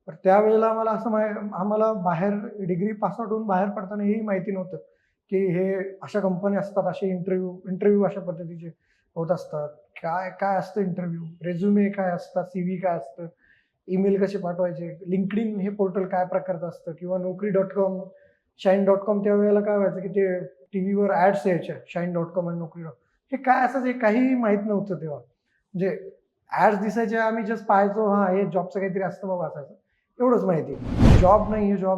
तर त्यावेळेला आम्हाला आम्हाला बाहेर डिग्री पास आउट होऊन बाहेर पडताना हेही माहिती नव्हतं, की हे अशा कंपन्या असतात, असे इंटरव्ह्यू अशा पद्धतीचे होत असतात. काय काय असतं इंटरव्ह्यू, रेझ्युमे काय असतात, सीव्ही काय असतं, ईमेल कसे पाठवायचे, LinkedIn हे पोर्टल काय प्रकारचं असतं किंवा Naukri.com, Shine.com त्यावेळेला काय व्हायचं, की ते टीव्हीवर ॲड्स यायच्या Shine.com आणि Naukri.com. हे काय असायचं हे काहीही माहीत नव्हतं तेव्हा. म्हणजे ॲड्स दिसायच्या आम्ही जस्ट पाहायचो, हां, हे जॉबचं काहीतरी असतं बाबा असायचं. एवढंच माहिती. जॉब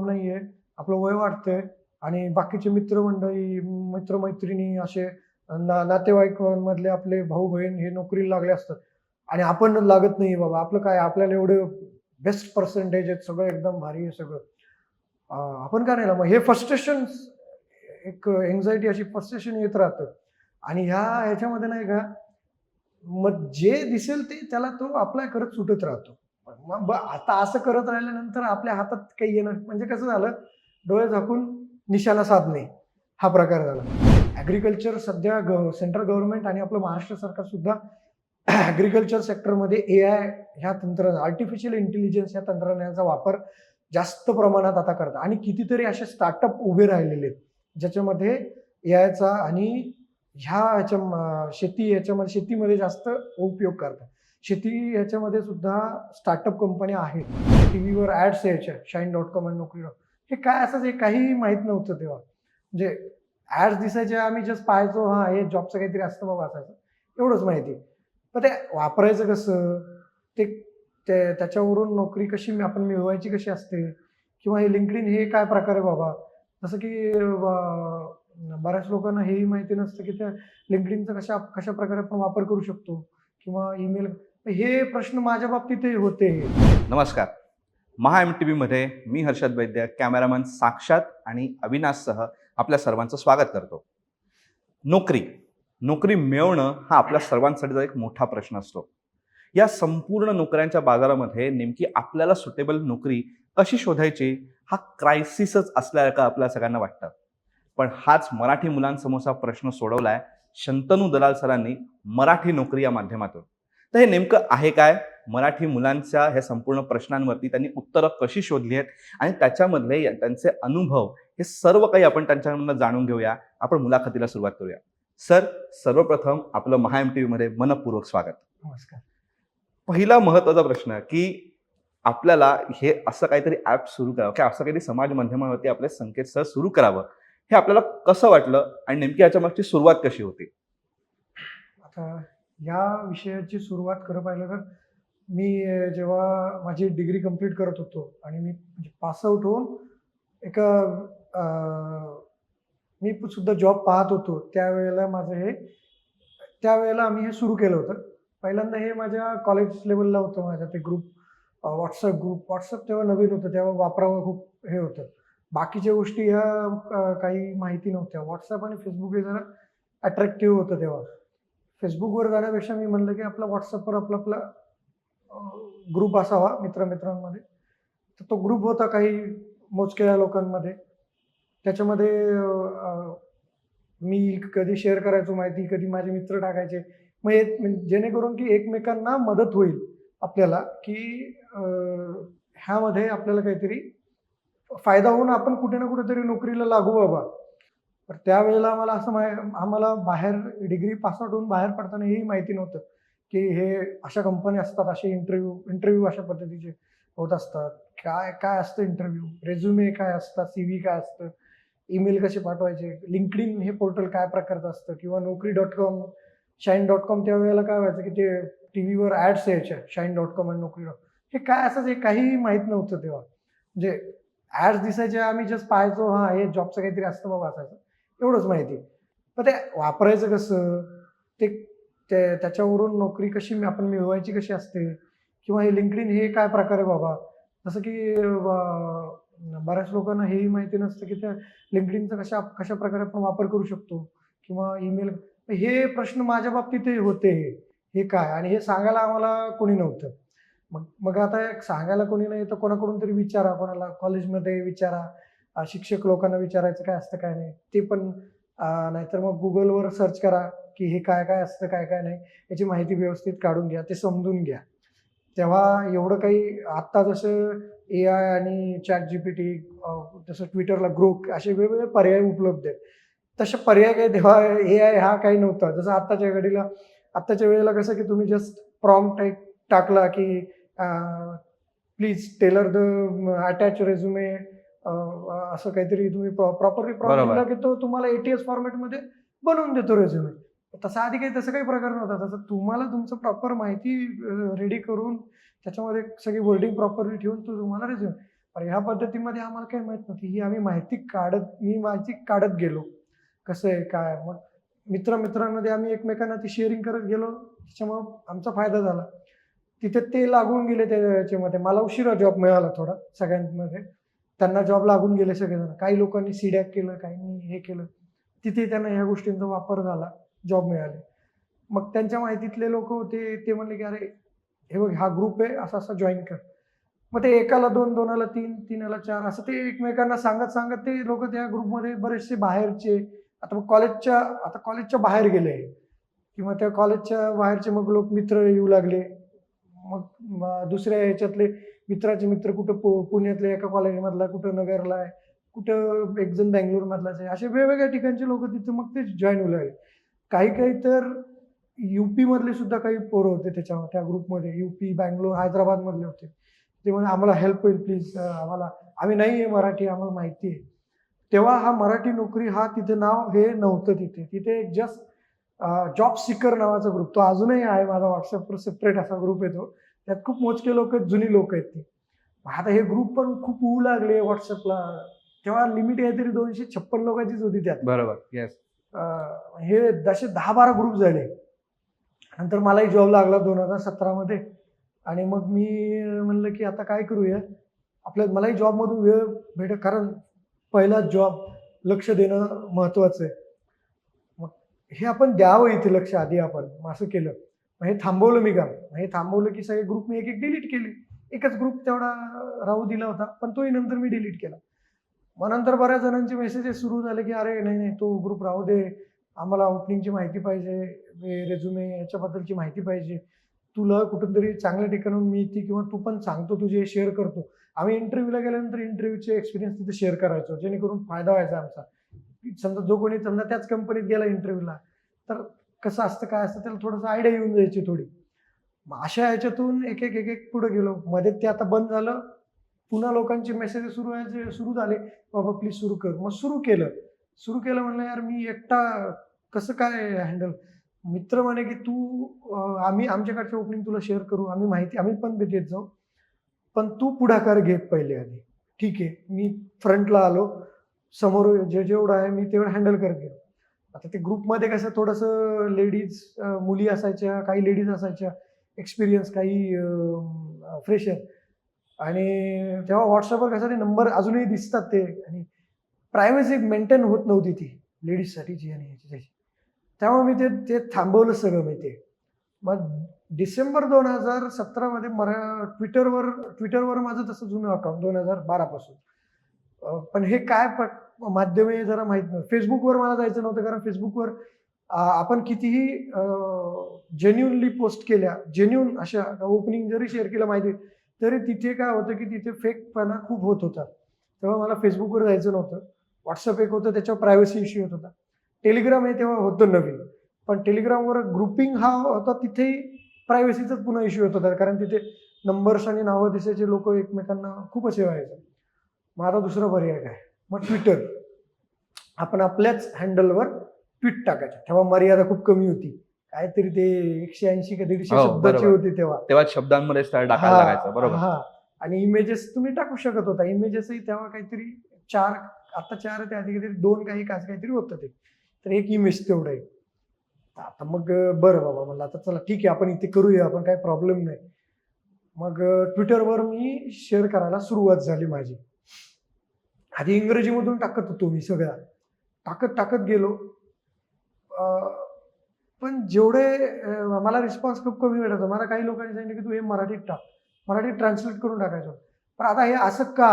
नाहीये. आपलं वय वाढतंय आणि बाकीचे मित्रमंडळी, मित्र-मैत्रिणी असे नातेवाईकांमधले आपले भाऊ-बहीण हे नोकरीला लागले असतात आणि आपण लागत नाहीये बाबा. आपलं काय आपल्याला एवढं बेस्ट पर्सेंटेज आहेत, सगळं एकदम भारी आहे सगळं. आपण का नाही ना, मग हे फ्रस्ट्रेशन्स एक अँक्झायटी अशी फ्रस्ट्रेशन येत राहतं आणि ह्याच्यामध्ये नाही का, मग जे दिसेल ते त्याला तो अप्लाय करत सुटत राहतो. मग आता असं करत राहिल्यानंतर आपल्या हातात काही येणार म्हणजे कसं झालं, डोळे झाकून निशाणा साधणे हा प्रकार झाला. ॲग्रीकल्चर सध्या सेंट्रल गव्हर्नमेंट आणि आपलं महाराष्ट्र सरकार सुद्धा ॲग्रीकल्चर सेक्टरमध्ये एआय ह्या आर्टिफिशियल इंटेलिजन्स या तंत्रज्ञानाचा वापर जास्त प्रमाणात आता करतात आणि कितीतरी असे स्टार्टअप उभे राहिलेले आहेत, ज्याच्यामध्ये एआयचा आणि याच्यामध्ये शेतीमध्ये जास्त उपयोग करतात. शेती याच्यामध्ये सुद्धा स्टार्टअप कंपन्या आहेत. टीव्हीवर ॲड्स यायच्या Shine.com आणि Naukri.com. हे काय असायचं हे काहीही माहीत नव्हतं तेव्हा. म्हणजे ॲड्स दिसायच्या आम्ही जस्ट पाहायचो, हां, हे जॉबचं काहीतरी असतं बाबा असायचं. एवढंच माहिती. पण ते वापरायचं कसं? ते त्याच्यावरून नोकरी कशी आपण मिळवायची कशी असते? किंवा हे LinkedIn हे काय प्रकार आहे बाबा? जसं की बऱ्याच लोकांना हेही माहिती नसतं, की त्या LinkedInचा कशाप्रकारे आपण वापर करू शकतो किंवा ईमेल हे प्रश्न माझ्या बाबतीतही होते. नमस्कार. महा MTVमध्ये मी हर्षद वैद्य, कॅमेरामन साक्षात आणि अविनाशसह आपल्या सर्वांचं स्वागत करतो. नोकरी मिळवणं हा आपल्या सर्वांसाठीचा एक मोठा प्रश्न असतो. या संपूर्ण नोकऱ्यांच्या बाजारामध्ये नेमकी आपल्याला सुटेबल नोकरी कशी शोधायची हा क्रायसिसच असल्यासारखं आपल्या सगळ्यांना वाटतं. पण हाच मराठी मुलांसमोरचा प्रश्न सोडवलाय शंतनू दलाल सरांनी मराठी नोकरी या माध्यमातून. तर हे नेमकं आहे काय? मराठी मुलांच्या ह्या संपूर्ण प्रश्नांवरती त्यांनी उत्तरं कशी शोधली आहेत आणि त्याच्यामधले त्यांचे अनुभव हे सर्व काही आपण त्यांच्याकडून जाणून घेऊया. आपण मुलाखतीला सुरुवात करूया. सर, सर्वप्रथम आपलं महा MTVमध्ये मनपूर्वक स्वागत. नमस्कार. पहिला महत्त्वाचा प्रश्न की आपल्याला हे असं काहीतरी ॲप सुरू करावं किंवा असं काहीतरी समाज माध्यमावरती आपले संकेतस्थळ सुरू करावं, हे आपल्याला कसं वाटलं आणि नेमकी याच्या मागची सुरुवात कशी होती? आता या विषयाची सुरुवात खरं पाहिलं तर मी जेव्हा माझी डिग्री कंप्लीट करत होतो आणि मी म्हणजे पास आउट होऊन एका अ, मी सुद्धा जॉब पाहत होतो. त्यावेळेला आम्ही हे सुरू केलं होतं. पहिल्यांदा हे माझ्या कॉलेज लेव्हलला होतं माझ्या ते ग्रुप WhatsApp तेव्हा नवीन होतं. तेव्हा वापरावं खूप हे होतं. बाकीच्या गोष्टी ह्या काही माहिती नव्हत्या. WhatsApp आणि Facebook हे जरा अट्रॅक्टिव्ह होतं तेव्हा. Facebookवर जाण्यापेक्षा मी म्हणलं, की आपला WhatsAppवर आपला ग्रुप असावा मित्र-मित्रांमध्ये. तर तो ग्रुप होता काही मोजक्या लोकांमध्ये. त्याच्यामध्ये मी कधी शेअर करायचो माहिती, कधी माझे मित्र टाकायचे. मग जेणेकरून की एकमेकांना मदत होईल आपल्याला, की ह्यामध्ये आपल्याला काहीतरी फायदा होऊन आपण कुठे ना कुठेतरी नोकरीला लागू बाबा. तर त्यावेळेला आम्हाला बाहेर डिग्री पास आउट होऊन बाहेर पडताना हेही माहिती नव्हतं, की हे अशा कंपन्या असतात, असे इंटरव्ह्यू अशा पद्धतीचे होत असतात. काय काय असतं इंटरव्ह्यू, रेझ्युमे काय असतात, सीव्ही काय असतं, ईमेल कसे पाठवायचे, LinkedIn हे पोर्टल काय प्रकारचं असतं किंवा Naukri.com, Shine.com त्यावेळेला काय व्हायचं, की ते टीव्हीवर ॲड्स यायच्या Shine.com आणि Naukri.com. हे काय असायचं हे काहीही माहीत नव्हतं तेव्हा. म्हणजे ॲड्स दिसायच्या आम्ही जस्ट पाहायचो, हां, हे जॉबचं काहीतरी असतं बाबा असायचं. एवढंच माहिती. पण ते वापरायचं कसं? ते त्याच्यावरून नोकरी कशी आपण मिळवायची कशी असते? किंवा हे LinkedIn हे काय प्रकार आहे बाबा? जसं की बऱ्याच लोकांना हेही माहिती नसतं, की त्या LinkedInचा कशाप्रकारे आपण वापर करू शकतो किंवा ईमेल हे प्रश्न माझ्या बाबतीतही होते. हे काय? आणि हे सांगायला आम्हाला कोणी नव्हतं. मग मग आता एक सांगायला कोणी नाही तर कोणाकडून तरी विचारा, कोणाला कॉलेजमध्ये विचारा, शिक्षक लोकांना विचारायचं काय असतं काय नाही. ते पण नाहीतर मग Googleवर सर्च करा, की हे काय काय असतं, काय काय नाही. याची माहिती व्यवस्थित काढून घ्या, ते समजून घ्या. तेव्हा एवढं काही आत्ता जसं AI आणि ChatGPT, जसं ट्विटरला ग्रोक असे वेगवेगळे पर्याय उपलब्ध आहेत. तसे पर्याय काही तेव्हा AI हा काही नव्हता. जसं आत्ताच्या वेळेला कसं की तुम्ही जस्ट प्रॉम्प्ट एक टाकला की please tailor the attach resume, असं काहीतरी तुम्ही प्रॉपरली प्रॉम्प्ट बरोबर. दिला की तो तुम्हाला ATS फॉर्मॅटमध्ये बनवून देतो रेझ्युमे. तसं आधी काही तसं काही प्रकार नव्हता. तसं तुम्हाला तुमचं प्रॉपर माहिती रेडी करून त्याच्यामध्ये सगळी वर्डिंग प्रॉपरली ठेवून तो तुम्हाला रेझ्युमे. पण ह्या पद्धतीमध्ये आम्हाला काही माहित नव्हती. ही आम्ही मी माहिती काढत गेलो. कसं आहे, काय? मग मित्रांमध्ये आम्ही एकमेकांना ती शेअरिंग करत गेलो. त्याच्यामुळं आमचा फायदा झाला. तिथे ते लागून गेले त्या याच्यामध्ये. मला उशिरा जॉब मिळाला थोडा सगळ्यांमध्ये. त्यांना जॉब लागून गेले सगळेजण. काही लोकांनी सीडॅक केलं, काहींनी हे केलं. तिथे त्यांना ह्या गोष्टींचा वापर झाला, जॉब मिळाले. मग त्यांच्या माहितीतले लोक होते, ते म्हणले की "अरे, हे बघ हा ग्रुप आहे, असा-असा जॉइन कर." मग ते एकाला 2, दोनाला 3, तीनाला 4 असं ते एकमेकांना सांगत ते लोकं त्या ग्रुपमध्ये बरेचसे बाहेरचे, आता कॉलेजच्या बाहेर गेले किंवा त्या कॉलेजच्या बाहेरचे मग लोक मित्र येऊ लागले. मग दुसऱ्या ह्याच्यातले मित्राचे मित्र कुठं पुण्यातल्या एका कॉलेजमधला, कुठं नगरला आहे, कुठं एक जण बंगलोरमधलाच आहे. असे वेगवेगळ्या ठिकाणचे लोकं तिथे मग ते जॉइन होऊ लागले. काही तर UP मधले सुद्धा काही पोरं होते त्या ग्रुपमध्ये. UP, बंगलोर, हैदराबादमधले होते. ते म्हणे, "आम्हाला हेल्प होईल प्लीज, आम्ही नाही आहे मराठी, आम्हाला माहिती आहे." तेव्हा हा मराठी नोकरी हा तिथे नाव हे नव्हतं तिथे. तिथे एक जस्ट जॉब सीकर नावाचा ग्रुप, तो अजूनही आहे. माझा WhatsAppवर सेपरेट असा ग्रुप आहे तो. त्यात खूप मोजके लोक आहेत, जुनी लोक आहेत ती. आता हे ग्रुप पण खूप होऊ लागले WhatsAppला. तेव्हा लिमिट काहीतरी 256 लोकांचीच होती त्यात. बरोबर. येस. हे जसे 10-12 ग्रुप झाले. नंतर मलाही जॉब लागला 2017 मध्ये. आणि मग मी म्हणलं की आता काय करूया, मलाही जॉबमधून वेळ भेटेल, कारण पहिला जॉब, लक्ष देणं महत्वाचं आहे. मग हे आपण द्यावं इथे लक्ष आधी आपण. मग असं केलं. मग हे थांबवलं मी काम. हे थांबवलं की सगळे ग्रुप मी एक डिलीट केले. एकच ग्रुप तेवढा राहू दिला होता, पण तोही नंतर मी डिलीट केला. मग नंतर बऱ्याच जणांचे मेसेजेस सुरू झाले की "अरे नाही, तो ग्रुप राहू दे. आम्हाला ओपनिंगची माहिती पाहिजे, रेझ्युमे याच्याबद्दलची माहिती पाहिजे. तुला कुठेतरी चांगल्या ठिकाणाहून मिळते किंवा तू पण सांगतो, तुझे शेअर करतो." आम्ही इंटरव्ह्यूला गेल्यानंतर इंटरव्ह्यूचे एक्सपिरियन्स तिथे शेअर करायचो, जेणेकरून फायदा व्हायचा आमचा. समजा जो कोणी त्याच कंपनीत गेला इंटरव्ह्यूला, तर कसं असतं, काय असतं, त्याला थोडंसं आयडिया येऊन जायची थोडी. मग अशा ह्याच्यातून एक पुढे गेलो. मध्ये ते आता बंद झालं. पुन्हा लोकांचे मेसेजेस सुरू झाले, "बाबा प्लीज सुरू कर." मग सुरू केलं म्हणलं, "यार मी एकटा कसं काय हँडल?" मित्र म्हणे की आम्ही आमच्याकडच्या ओपनिंग तुला शेअर करू, आम्ही पण देत जाऊ, पण तू पुढाकार घे पहिले आधी. ठीक आहे. मी फ्रंटला आलो. समोर जेवढं आहे मी तेवढं हँडल करत गेलो. आता ते ग्रुपमध्ये कसं थोडंसं मुली असायच्या, काही लेडीज असायच्या, एक्सपिरियन्स, काही फ्रेशर. आणि तेव्हा WhatsAppवर कसं ते नंबर अजूनही दिसतात ते, आणि प्रायव्हसी मेंटेन होत नव्हती ती लेडीजसाठीची आणि ह्याची. त्यामुळे मी ते थांबवलं सगळं मी ते. मग डिसेंबर 2017 मध्ये ट्विटरवर माझं तसं जुनं अकाउंट 2012 पासून. पण हे काय माध्यम आहे जरा माहित नव्हतं. Facebookवर मला जायचं नव्हतं, कारण Facebookवर आपण कितीही जेन्युइनली पोस्ट केल्या, जेन्युइन अशा ओपनिंग जरी शेअर केलं माहिती, तरी तिथे काय होतं की तिथे फेकपणा खूप होत होता. तेव्हा मला Facebookवर जायचं नव्हतं. WhatsApp एक होतं, त्याच्यावर प्रायव्हसी इश्यू होत होता. टेलिग्राम हे तेव्हा होतं नवीन. पण टेलिग्रामवर ग्रुपिंग हा होता, तिथेही प्रायव्हसीचाच पुन्हा इश्यू होत होता, कारण तिथे नंबर्स आणि नावं दिसायचे, लोक एकमेकांना खूप असे व्हायचे. मग आता दुसरा पर्याय काय? मग ट्विटर. आपण आपल्याच हँडलवर ट्वीट टाकायचं. तेव्हा मर्यादा खूप कमी होती. काहीतरी ते 180 का 150 हो, शब्दाची बरोबर. होती तेव्हा. तेव्हा शब्दांमध्येच त्याला टाकायला लागायचं. बरोबर. हां. आणि इमेजेस तुम्ही टाकू शकत होता. इमेजेसही तेव्हा काहीतरी 4, आता 4 आहे, त्या आधी काहीतरी 2 काही काहीतरी होतं ते. तर एक इमेज तेवढं आहे. आता मग बरं बाबा, म्हणलं आता चला ठीक आहे, आपण इथे करूया, आपण काही प्रॉब्लेम नाही. मग ट्विटरवर मी शेअर करायला सुरुवात झाली माझी. आधी इंग्रजीमधून टाकत होतो मी सगळ्या. टाकत गेलो. पण मला रिस्पॉन्स खूप कमी भेटत होता. मला काही लोकांनी सांगितलं की तू हे मराठीत टाक. मराठीत ट्रान्सलेट करून टाकायचं. पण आता हे असं का?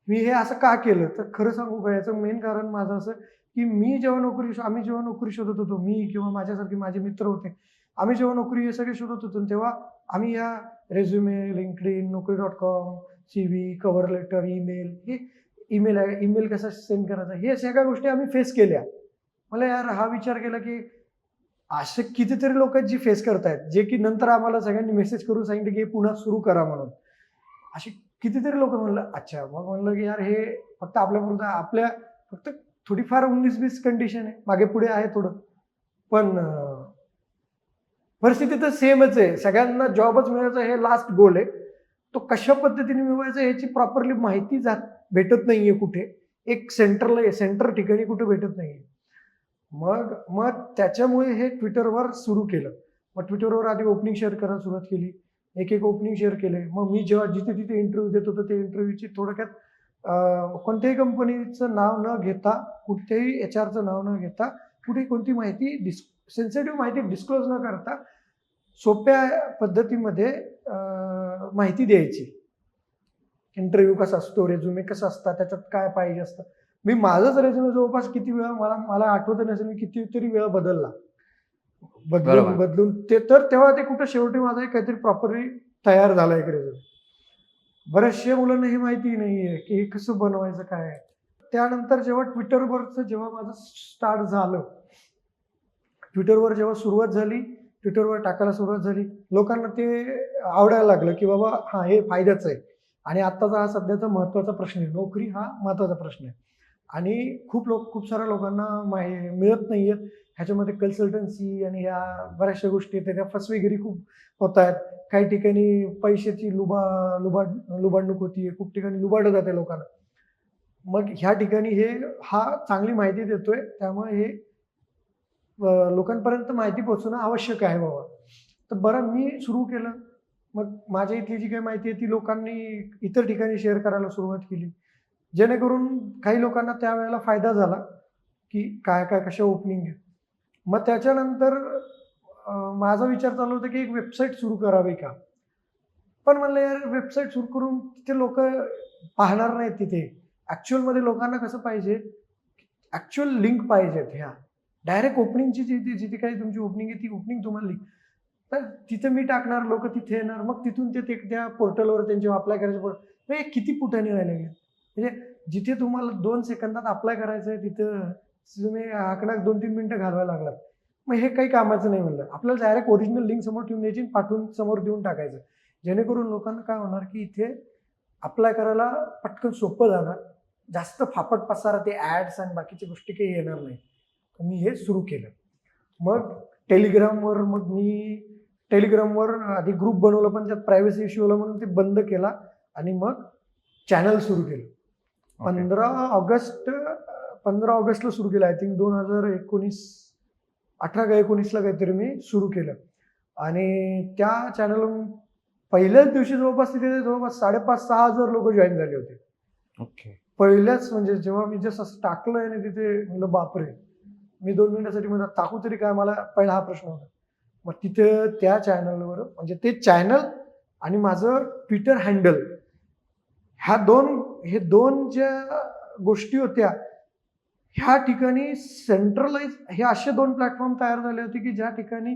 मी हे असं का केलं? तर खरं सांगू का, याचं मेन कारण माझं असं की आम्ही जेव्हा नोकरी शोधत होतो, मी किंवा माझ्यासारखे माझे मित्र होते. आम्ही जेव्हा नोकरी हे सगळे शोधत होतो, तेव्हा आम्ही या resume, LinkedIn, Naukri.com, CV, cover letter, email, हे ईमेल कसा सेंड करायचा, हे सगळ्या गोष्टी आम्ही फेस केल्या. मला यार हा विचार केला की असे कितीतरी लोक आहेत जी फेस करतायत, जे की नंतर आम्हाला सगळ्यांनी मेसेज करून सांगितलं की हे पुन्हा सुरू करा म्हणून. अशी कितीतरी लोक. म्हणलं अच्छा. मग म्हणलं की यार हे फक्त आपल्यापुरतं, आपल्या फक्त थोडीफार 19-20 कंडिशन आहे, मागे पुढे आहे थोडं, पण परिस्थिती तर सेमच आहे. सगळ्यांना जॉबच मिळायचं हे लास्ट गोल आहे. तो कशा पद्धतीने मिळवायचा याची प्रॉपरली माहिती भेटत नाहीये कुठे. एक सेंटर ठिकाणी कुठे भेटत नाहीये. मग मग त्याच्यामुळे हे ट्विटरवर सुरू केलं. मग ट्विटरवर आधी ओपनिंग शेअर करायला सुरुवात केली. एक ओपनिंग शेअर केले. मग मी जेव्हा जिथे तिथे इंटरव्ह्यू देत होतो, ते इंटरव्ह्यूची थोडक्यात कोणत्याही कंपनीचं नाव न घेता, कुठल्याही HR चं नाव न घेता, कुठे कोणती माहिती सेन्सिटिव्ह माहिती डिस्क्लोज न करता सोप्या पद्धतीमध्ये माहिती द्यायची. इंटरव्ह्यू कसा असतो, रेझ्युमे कसा असतात, त्याच्यात काय पाहिजे असतं. मी माझाच रेझ्युमे जवळपास किती वेळा, मला आठवत नसेल मी कितीतरी वेळा बदलला. बदलून ते तर तेव्हा ते कुठं शेवटी माझा काहीतरी प्रॉपरली तयार झाला एक रेझ्युमे. बऱ्याचशा मुलांना हे माहिती नाहीये की हे कसं बनवायचं काय. त्यानंतर जेव्हा जेव्हा माझं स्टार्ट झालं, ट्विटरवर जेव्हा सुरुवात झाली, ट्विटरवर टाकायला सुरुवात झाली, लोकांना ते आवडायला लागलं की बाबा हा हे फायद्याचं आहे. आणि आत्ताचा हा सध्याचा महत्त्वाचा प्रश्न आहे. नोकरी हा महत्त्वाचा प्रश्न आहे. आणि खूप साऱ्या लोकांना मिळत नाहीयेत. ह्याच्यामध्ये कन्सल्टन्सी आणि ह्या बऱ्याचशा गोष्टी आहेत, त्या फसवेगिरी खूप होत आहेत. काही ठिकाणी पैशाची लुबाडणूक होतीये, खूप ठिकाणी लुबाडलं जाते लोकांना. मग ह्या ठिकाणी हा चांगली माहिती देतोय, त्यामुळे हे लोकांपर्यंत माहिती पोहोचणं आवश्यक आहे बाबा. तर बरं मी सुरू केलं. मग माझ्या इथली जी काही माहिती आहे ती लोकांनी इतर ठिकाणी शेअर करायला सुरुवात केली, जेणेकरून काही लोकांना त्यावेळेला फायदा झाला की काय कशा ओपनिंग आहे. मग त्याच्यानंतर माझा विचार चालू होता की एक वेबसाईट सुरू करावी का. पण म्हणलं यार वेबसाईट सुरू करून तिथे लोक पाहणार नाहीत. तिथे ऍक्च्युअलमध्ये लोकांना कसं पाहिजे, ऍक्च्युअल लिंक पाहिजेत. ह्या डायरेक्ट ओपनिंगची जिथे काही तुमची ओपनिंग आहे ती ओपनिंग तुम्हाला लिंक, तर तिथे मी टाकणार, लोक तिथे येणार, मग तिथून ते त्या पोर्टलवर त्यांचे अप्लाय करायचे. किती पुटाने व्हायला लागले. म्हणजे जिथे तुम्हाला 2 सेकंदात अप्लाय करायचं आहे तिथं तुम्ही आकडा 2-3 मिनिटं घालवायला लागलात. मग हे काही कामाचं नाही. म्हणलं आपल्याला डायरेक्ट ओरिजिनल लिंक समोर ठेवून द्यायची, पाठवून समोर देऊन टाकायचं, जेणेकरून लोकांना काय होणार की इथे अप्लाय करायला पटकन सोपं जाणार. जास्त फापट पसारा ते ऍड्स आणि बाकीच्या गोष्टी काही येणार नाही. मी हे सुरू केलं. मग टेलिग्रामवर आधी ग्रुप बनवलं, पण त्यात प्रायव्हसी इश्यू आला म्हणून ते बंद केला. आणि मग चॅनल सुरू केलं. 15 ऑगस्टला सुरू केलं. आय थिंक 2019, 18 का 19ला काहीतरी मी सुरू केलं. आणि त्या चॅनल पहिल्याच दिवशी जवळपास 5,500-6 हजार लोक जॉईन झाले होते. पहिल्याच म्हणजे जेव्हा मी जसं टाकलं आणि तिथे म्हणलं बापरे, मी 2 मिनिटासाठी मला टाकू तरी काय, मला पहिला हा प्रश्न होता. मग तिथे त्या चॅनलवर म्हणजे ते चॅनल आणि माझं ट्विटर हँडल, हे दोन ज्या गोष्टी होत्या, ह्या ठिकाणी सेंट्रलाइज हे असे 2 प्लॅटफॉर्म तयार झाले होते की ज्या ठिकाणी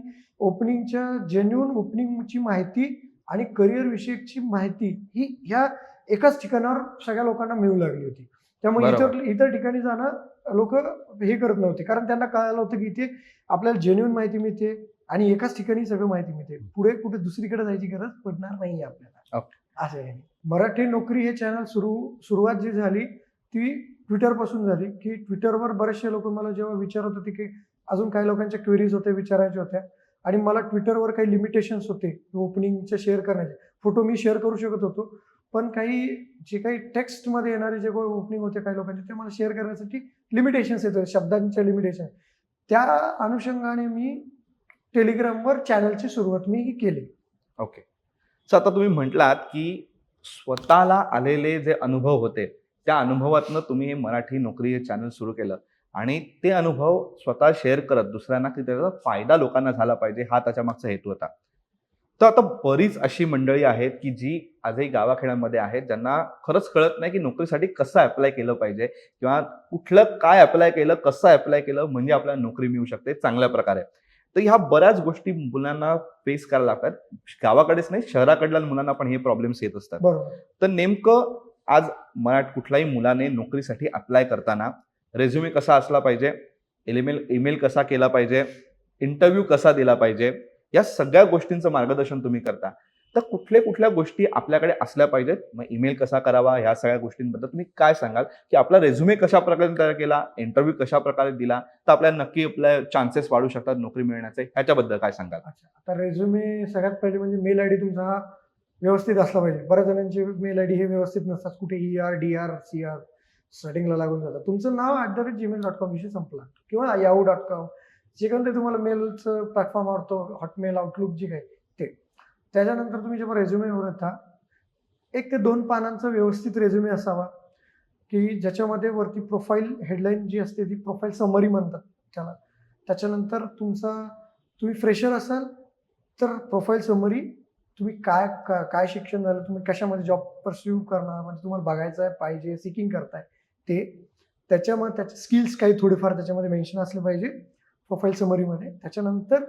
जेन्युइन ओपनिंगची माहिती आणि करिअर विषयकची माहिती ही ह्या एकाच ठिकाणावर सगळ्या लोकांना मिळू लागली होती. त्यामुळे इतर ठिकाणी जाणं लोक हे करत नव्हते, कारण त्यांना कळालं होतं की इथे आपल्याला जेन्युइन माहिती मिळते आणि एकाच ठिकाणी सगळं माहिती मिळते. पुढे कुठे दुसरीकडे जायची गरज पडणार नाही आपल्याला. असं आहे. मराठी नोकरी हे चॅनल सुरुवात जी झाली ती ट्विटर पासून झाली. की ट्विटरवर बरेचसे लोक मला जेव्हा विचारत होते की अजून काही लोकांच्या क्वेरीज होत्या, विचारायच्या होत्या, आणि मला ट्विटरवर काही लिमिटेशन्स होते ओपनिंगचे शेअर करण्याचे. फोटो मी शेअर करू शकत होतो, पण जे काही टेक्स्टमध्ये येणारे जे काही ओपनिंग होते काही लोकांचे, ते मला शेअर करण्यासाठी लिमिटेशन्स येत होते, शब्दांच्या लिमिटेशन. त्या अनुषंगाने मी टेलिग्रामवर चॅनलची सुरुवात मी केली. ओके. सो आता तुम्ही म्हटलात की स्वतःला आलेले जे अनुभव होते त्या अनुभवातनं तुम्ही हे मराठी नोकरी हे चॅनल सुरू केलं आणि ते अनुभव स्वतः शेअर करत दुसऱ्यांना की त्याचा फायदा लोकांना झाला पाहिजे, हा त्याच्या मागचा हेतू होता. तर आता बरीच अशी मंडळी आहेत की जी आजही गावाखेड्यांमध्ये आहेत, ज्यांना खरंच कळत नाही की नोकरीसाठी कसं अप्लाय केलं पाहिजे किंवा कुठलं काय अप्लाय केलं, कसं अप्लाय केलं म्हणजे आपल्याला नोकरी मिळू शकते चांगल्या प्रकारे. तर ह्या बऱ्याच गोष्टी मुलांना फेस करायला लागतात. गावाकडेच नाही, शहराकडल्या मुलांना पण हे प्रॉब्लेम्स येत असतात. बरोबर. तर नेमकं आज कुठल्याही मुलाने नोकरीसाठी अप्लाय करताना रेझ्युमे कसा असला पाहिजे, ईमेल कसा केला पाहिजे, इंटरव्ह्यू कसा दिला पाहिजे, या सगळ्या गोष्टींचं मार्गदर्शन तुम्ही करता. तर कुठल्या गोष्टी आपल्याकडे असल्या पाहिजेत? मग ईमेल कसा करावा, ह्या सगळ्या गोष्टींबद्दल तुम्ही काय सांगाल? की आपला रेझ्युमे कशा प्रकारे तयार केला, इंटरव्ह्यू कशा प्रकारे दिला, तर आपल्याला नक्की आपल्या चान्सेस वाढू शकतात नोकरी मिळण्याचे, ह्याच्याबद्दल काय सांगाल? अच्छा. आता रेझ्युमे सगळ्यात पहिले म्हणजे मेल आयडी तुमचा हा व्यवस्थित असला पाहिजे. बऱ्याच जणांचे मेल आयडी हे व्यवस्थित नसतात. कुठे ER, DR, CR स्टार्टिंगला लागून जातात. तुमचं नाव @gmail.com विषय संपला किंवा yahoo.com जे कोणते तुम्हाला मेलचं प्लॅटफॉर्म आवडतो, हॉटमेल, आउटलुक जे काही ते. त्याच्यानंतर तुम्ही जेव्हा रेझ्युमेवर येता, 1 ते 2 पानांचा व्यवस्थित रेझ्युमे असावा, की ज्याच्यामध्ये वरती प्रोफाईल हेडलाईन जी असते ती प्रोफाईल समरी म्हणतात त्याला. त्याच्यानंतर तुम्ही फ्रेशर असाल तर प्रोफाईल समरी, तुम्ही काय शिक्षण झालं, तुम्ही कशामध्ये जॉब परस्यू करणार, म्हणजे तुम्हाला बघायचं आहे, पाहिजे, सिकिंग करताय ते. त्याच्यामध्ये त्याचे स्किल्स काही थोडेफार त्याच्यामध्ये मेन्शन असले पाहिजे प्रोफाईल समरीमध्ये. त्याच्यानंतर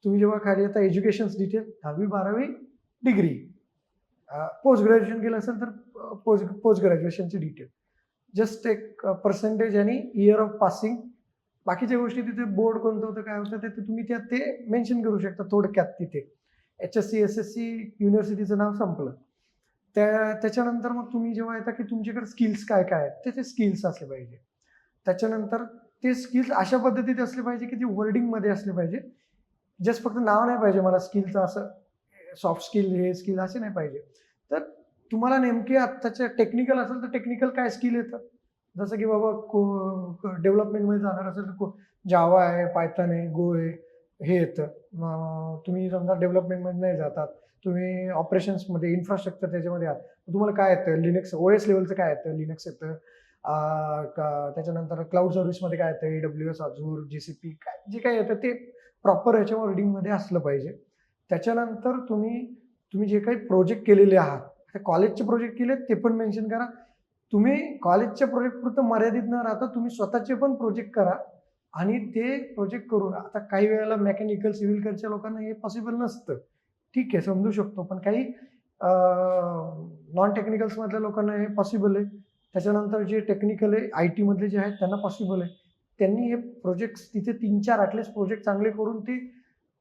तुम्ही जेव्हा खाली येता एज्युकेशन्स डिटेल 10वी-12वी डिग्री, पोस्ट ग्रॅज्युएशन केलं असेल तर पोस्ट ग्रॅज्युएशनची डिटेल, जस्ट एक पर्सेंटेज आणि इयर ऑफ पासिंग. बाकीच्या गोष्टी तिथे बोर्ड कोणतं होतं, काय होतं ते तुम्ही त्यात ते मेन्शन करू शकता थोडक्यात तिथे. HSC, SSC युनिव्हर्सिटीचं नाव संपलं. त्याच्यानंतर मग तुम्ही जेव्हा येता की तुमच्याकडे स्किल्स काय काय आहेत, ते स्किल्स असले पाहिजे. त्याच्यानंतर ते स्किल्स अशा पद्धतीत असले पाहिजे की ते वर्डिंगमध्ये असले पाहिजे. जस्ट फक्त नाव नाही पाहिजे मला स्किलचं, असं सॉफ्ट स्किल, हे स्किल असे नाही पाहिजे. तर तुम्हाला नेमके आत्ताच्या टेक्निकल असेल तर टेक्निकल काय स्किल येतं, जसं की बाबा डेव्हलपमेंटमध्ये जाणार असेल तर जावा आहे, पायथन आहे, गो आहे, हे येतं. तुम्ही समजा डेव्हलपमेंटमध्ये नाही जातात, तुम्ही ऑपरेशन्समध्ये, इन्फ्रास्ट्रक्चर त्याच्यामध्ये आहात, तुम्हाला काय येतं, लिनक्स OS लेवलचं काय येतं, लिनक्स येतं. त्याच्यानंतर क्लाउड सर्व्हिसमध्ये काय येतं, AWS, Azure, GCP, काय जे काय येतं ते प्रॉपर ह्याच्यावर रीडिंगमध्ये असलं पाहिजे. त्याच्यानंतर तुम्ही जे काही प्रोजेक्ट केलेले आहात, कॉलेजचे प्रोजेक्ट केले ते पण मेन्शन करा. तुम्ही कॉलेजच्या प्रोजेक्टपुरतं मर्यादित न राहता तुम्ही स्वतःचे पण प्रोजेक्ट करा आणि ते प्रोजेक्ट करून. आता काही वेळेला मेकॅनिकल, सिव्हिल कडच्या लोकांना हे पॉसिबल नसतं, ठीक आहे, समजू शकतो. पण काही नॉन टेक्निकल्समधल्या लोकांना हे पॉसिबल आहे. त्याच्यानंतर जे टेक्निकल आहे, IT मधले जे आहेत त्यांना पॉसिबल आहे. त्यांनी हे प्रोजेक्ट्स तिथे 3-4 ॲटलिस्ट प्रोजेक्ट चांगले करून ते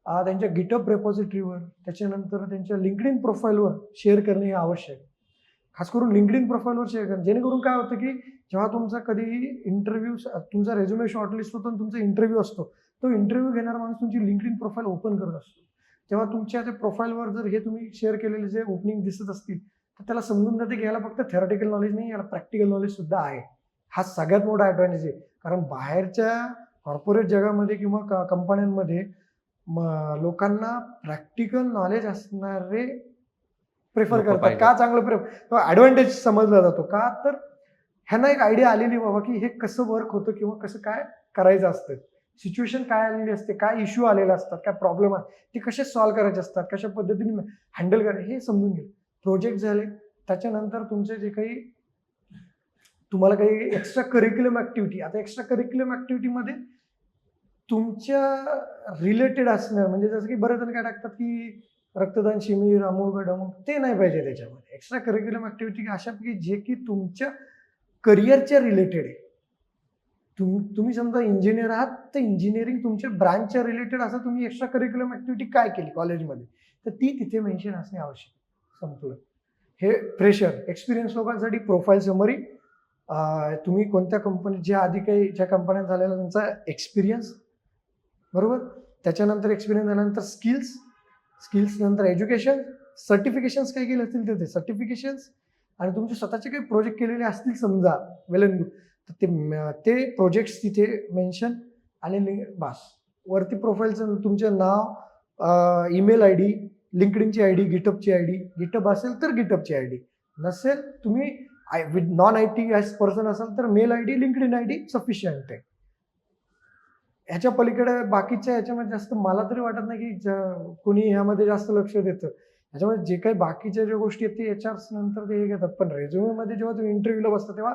त्यांच्या गिटअप रेपॉझिटरीवर, त्याच्यानंतर त्यांच्या लिंक्डइन प्रोफाईलवर शेअर करणे हे आवश्यक आहे. खास करून लिंक्डइन प्रोफाईलवर शेअर करा, जेणेकरून काय होतं की जेव्हा तुमचा कधी इंटरव्ह्यू, तुमचा रेझ्युमे शॉर्टलिस्ट होतो आणि तुमचा इंटरव्ह्यू असतो, तो इंटरव्ह्यू घेणारा माणूस तुमची लिंक्डइन प्रोफाईल ओपन करत असतो. तेव्हा तुमच्या त्या प्रोफाईलवर जर हे तुम्ही शेअर केलेले जे ओपनिंग दिसत असतील तर त्याला समजून जाते की याला फक्त थेरॉटिकल नॉलेज नाही, याला प्रॅक्टिकल नॉलेज सुद्धा आहे. हा सगळ्यात मोठा ॲडव्हान्टेज आहे. कारण बाहेरच्या कॉर्पोरेट जगामध्ये किंवा कंपन्यांमध्ये लोकांना प्रॅक्टिकल नॉलेज असणारे प्रेफर लोकं करतात. पाहिजेत. का चांगलं ॲडव्हान्टेज समजला जातो का, तर ह्यांना एक आयडिया आलेली बाबा की हे कसं वर्क होतं किंवा कसं काय करायचं असतं, सिच्युएशन काय आलेली असते, काय इश्यू आलेले असतात, काय प्रॉब्लेम आहे, ते कसे सॉल्व्ह करायचे असतात, कशा पद्धतीने हँडल करायचे हे समजून घे. प्रोजेक्ट झाले, त्याच्यानंतर तुमचे जे काही तुम्हाला काही एक्स्ट्रा करिक्युलम ॲक्टिव्हिटी, आता एक्स्ट्रा करिक्युलम ॲक्टिव्हिटीमध्ये तुमच्या रिलेटेड असणार, म्हणजे जसं की बरेच जण काय टाकतात की रक्तदान शिबिर, अमुक डमुक, ते नाही पाहिजे त्याच्यामध्ये. एक्स्ट्रा करिक्युलम ॲक्टिव्हिटी अशा की जे की तुमच्या करिअरच्या रिलेटेड आहे. तुम्ही समजा इंजिनियर आहात तर इंजिनिअरिंग तुमच्या ब्रांचच्या रिलेटेड असं तुम्ही एक्स्ट्रा करिक्युलम ॲक्टिव्हिटी काय केली कॉलेजमध्ये, तर ती तिथे मेन्शन असणे आवश्यक. संपलं. हे फ्रेशर एक्सपिरियन्स लोकांसाठी प्रोफाईल समरी, तुम्ही कोणत्या कंपनी, ज्या आधी काही ज्या कंपन्यात झालेला त्यांचा एक्सपिरियन्स, बरोबर. त्याच्यानंतर एक्सपिरियन्स झाल्यानंतर स्किल्स नंतर एज्युकेशन, सर्टिफिकेशन्स काही केले असतील तर ते सर्टिफिकेशन्स, आणि तुमचे स्वतःचे काही प्रोजेक्ट केलेले असतील समजा वेल अँड गुड, तर ते प्रोजेक्ट्स तिथे मेन्शन आणि बस. वरती प्रोफाईलचं तुमचं नाव, ईमेल ID, लिंक्डइनची ID, गिटअपची ID, गिटअप असेल तर गिटअपची ID, नसेल तुम्ही नॉन IT पर्सन असाल तर mail ID, LinkedIn ID sufficient आहे. ह्याच्या पलीकडे बाकीच्या ह्याच्यामध्ये जास्त मला तरी वाटत नाही की कोणी ह्यामध्ये जास्त लक्ष देतं. ह्याच्यामध्ये जे काही बाकीच्या ज्या गोष्टी आहेत ते HRs नंतर ते हे घेतात, पण रेझ्युमेमध्ये जेव्हा तुम्ही इंटरव्ह्यूला बसता तेव्हा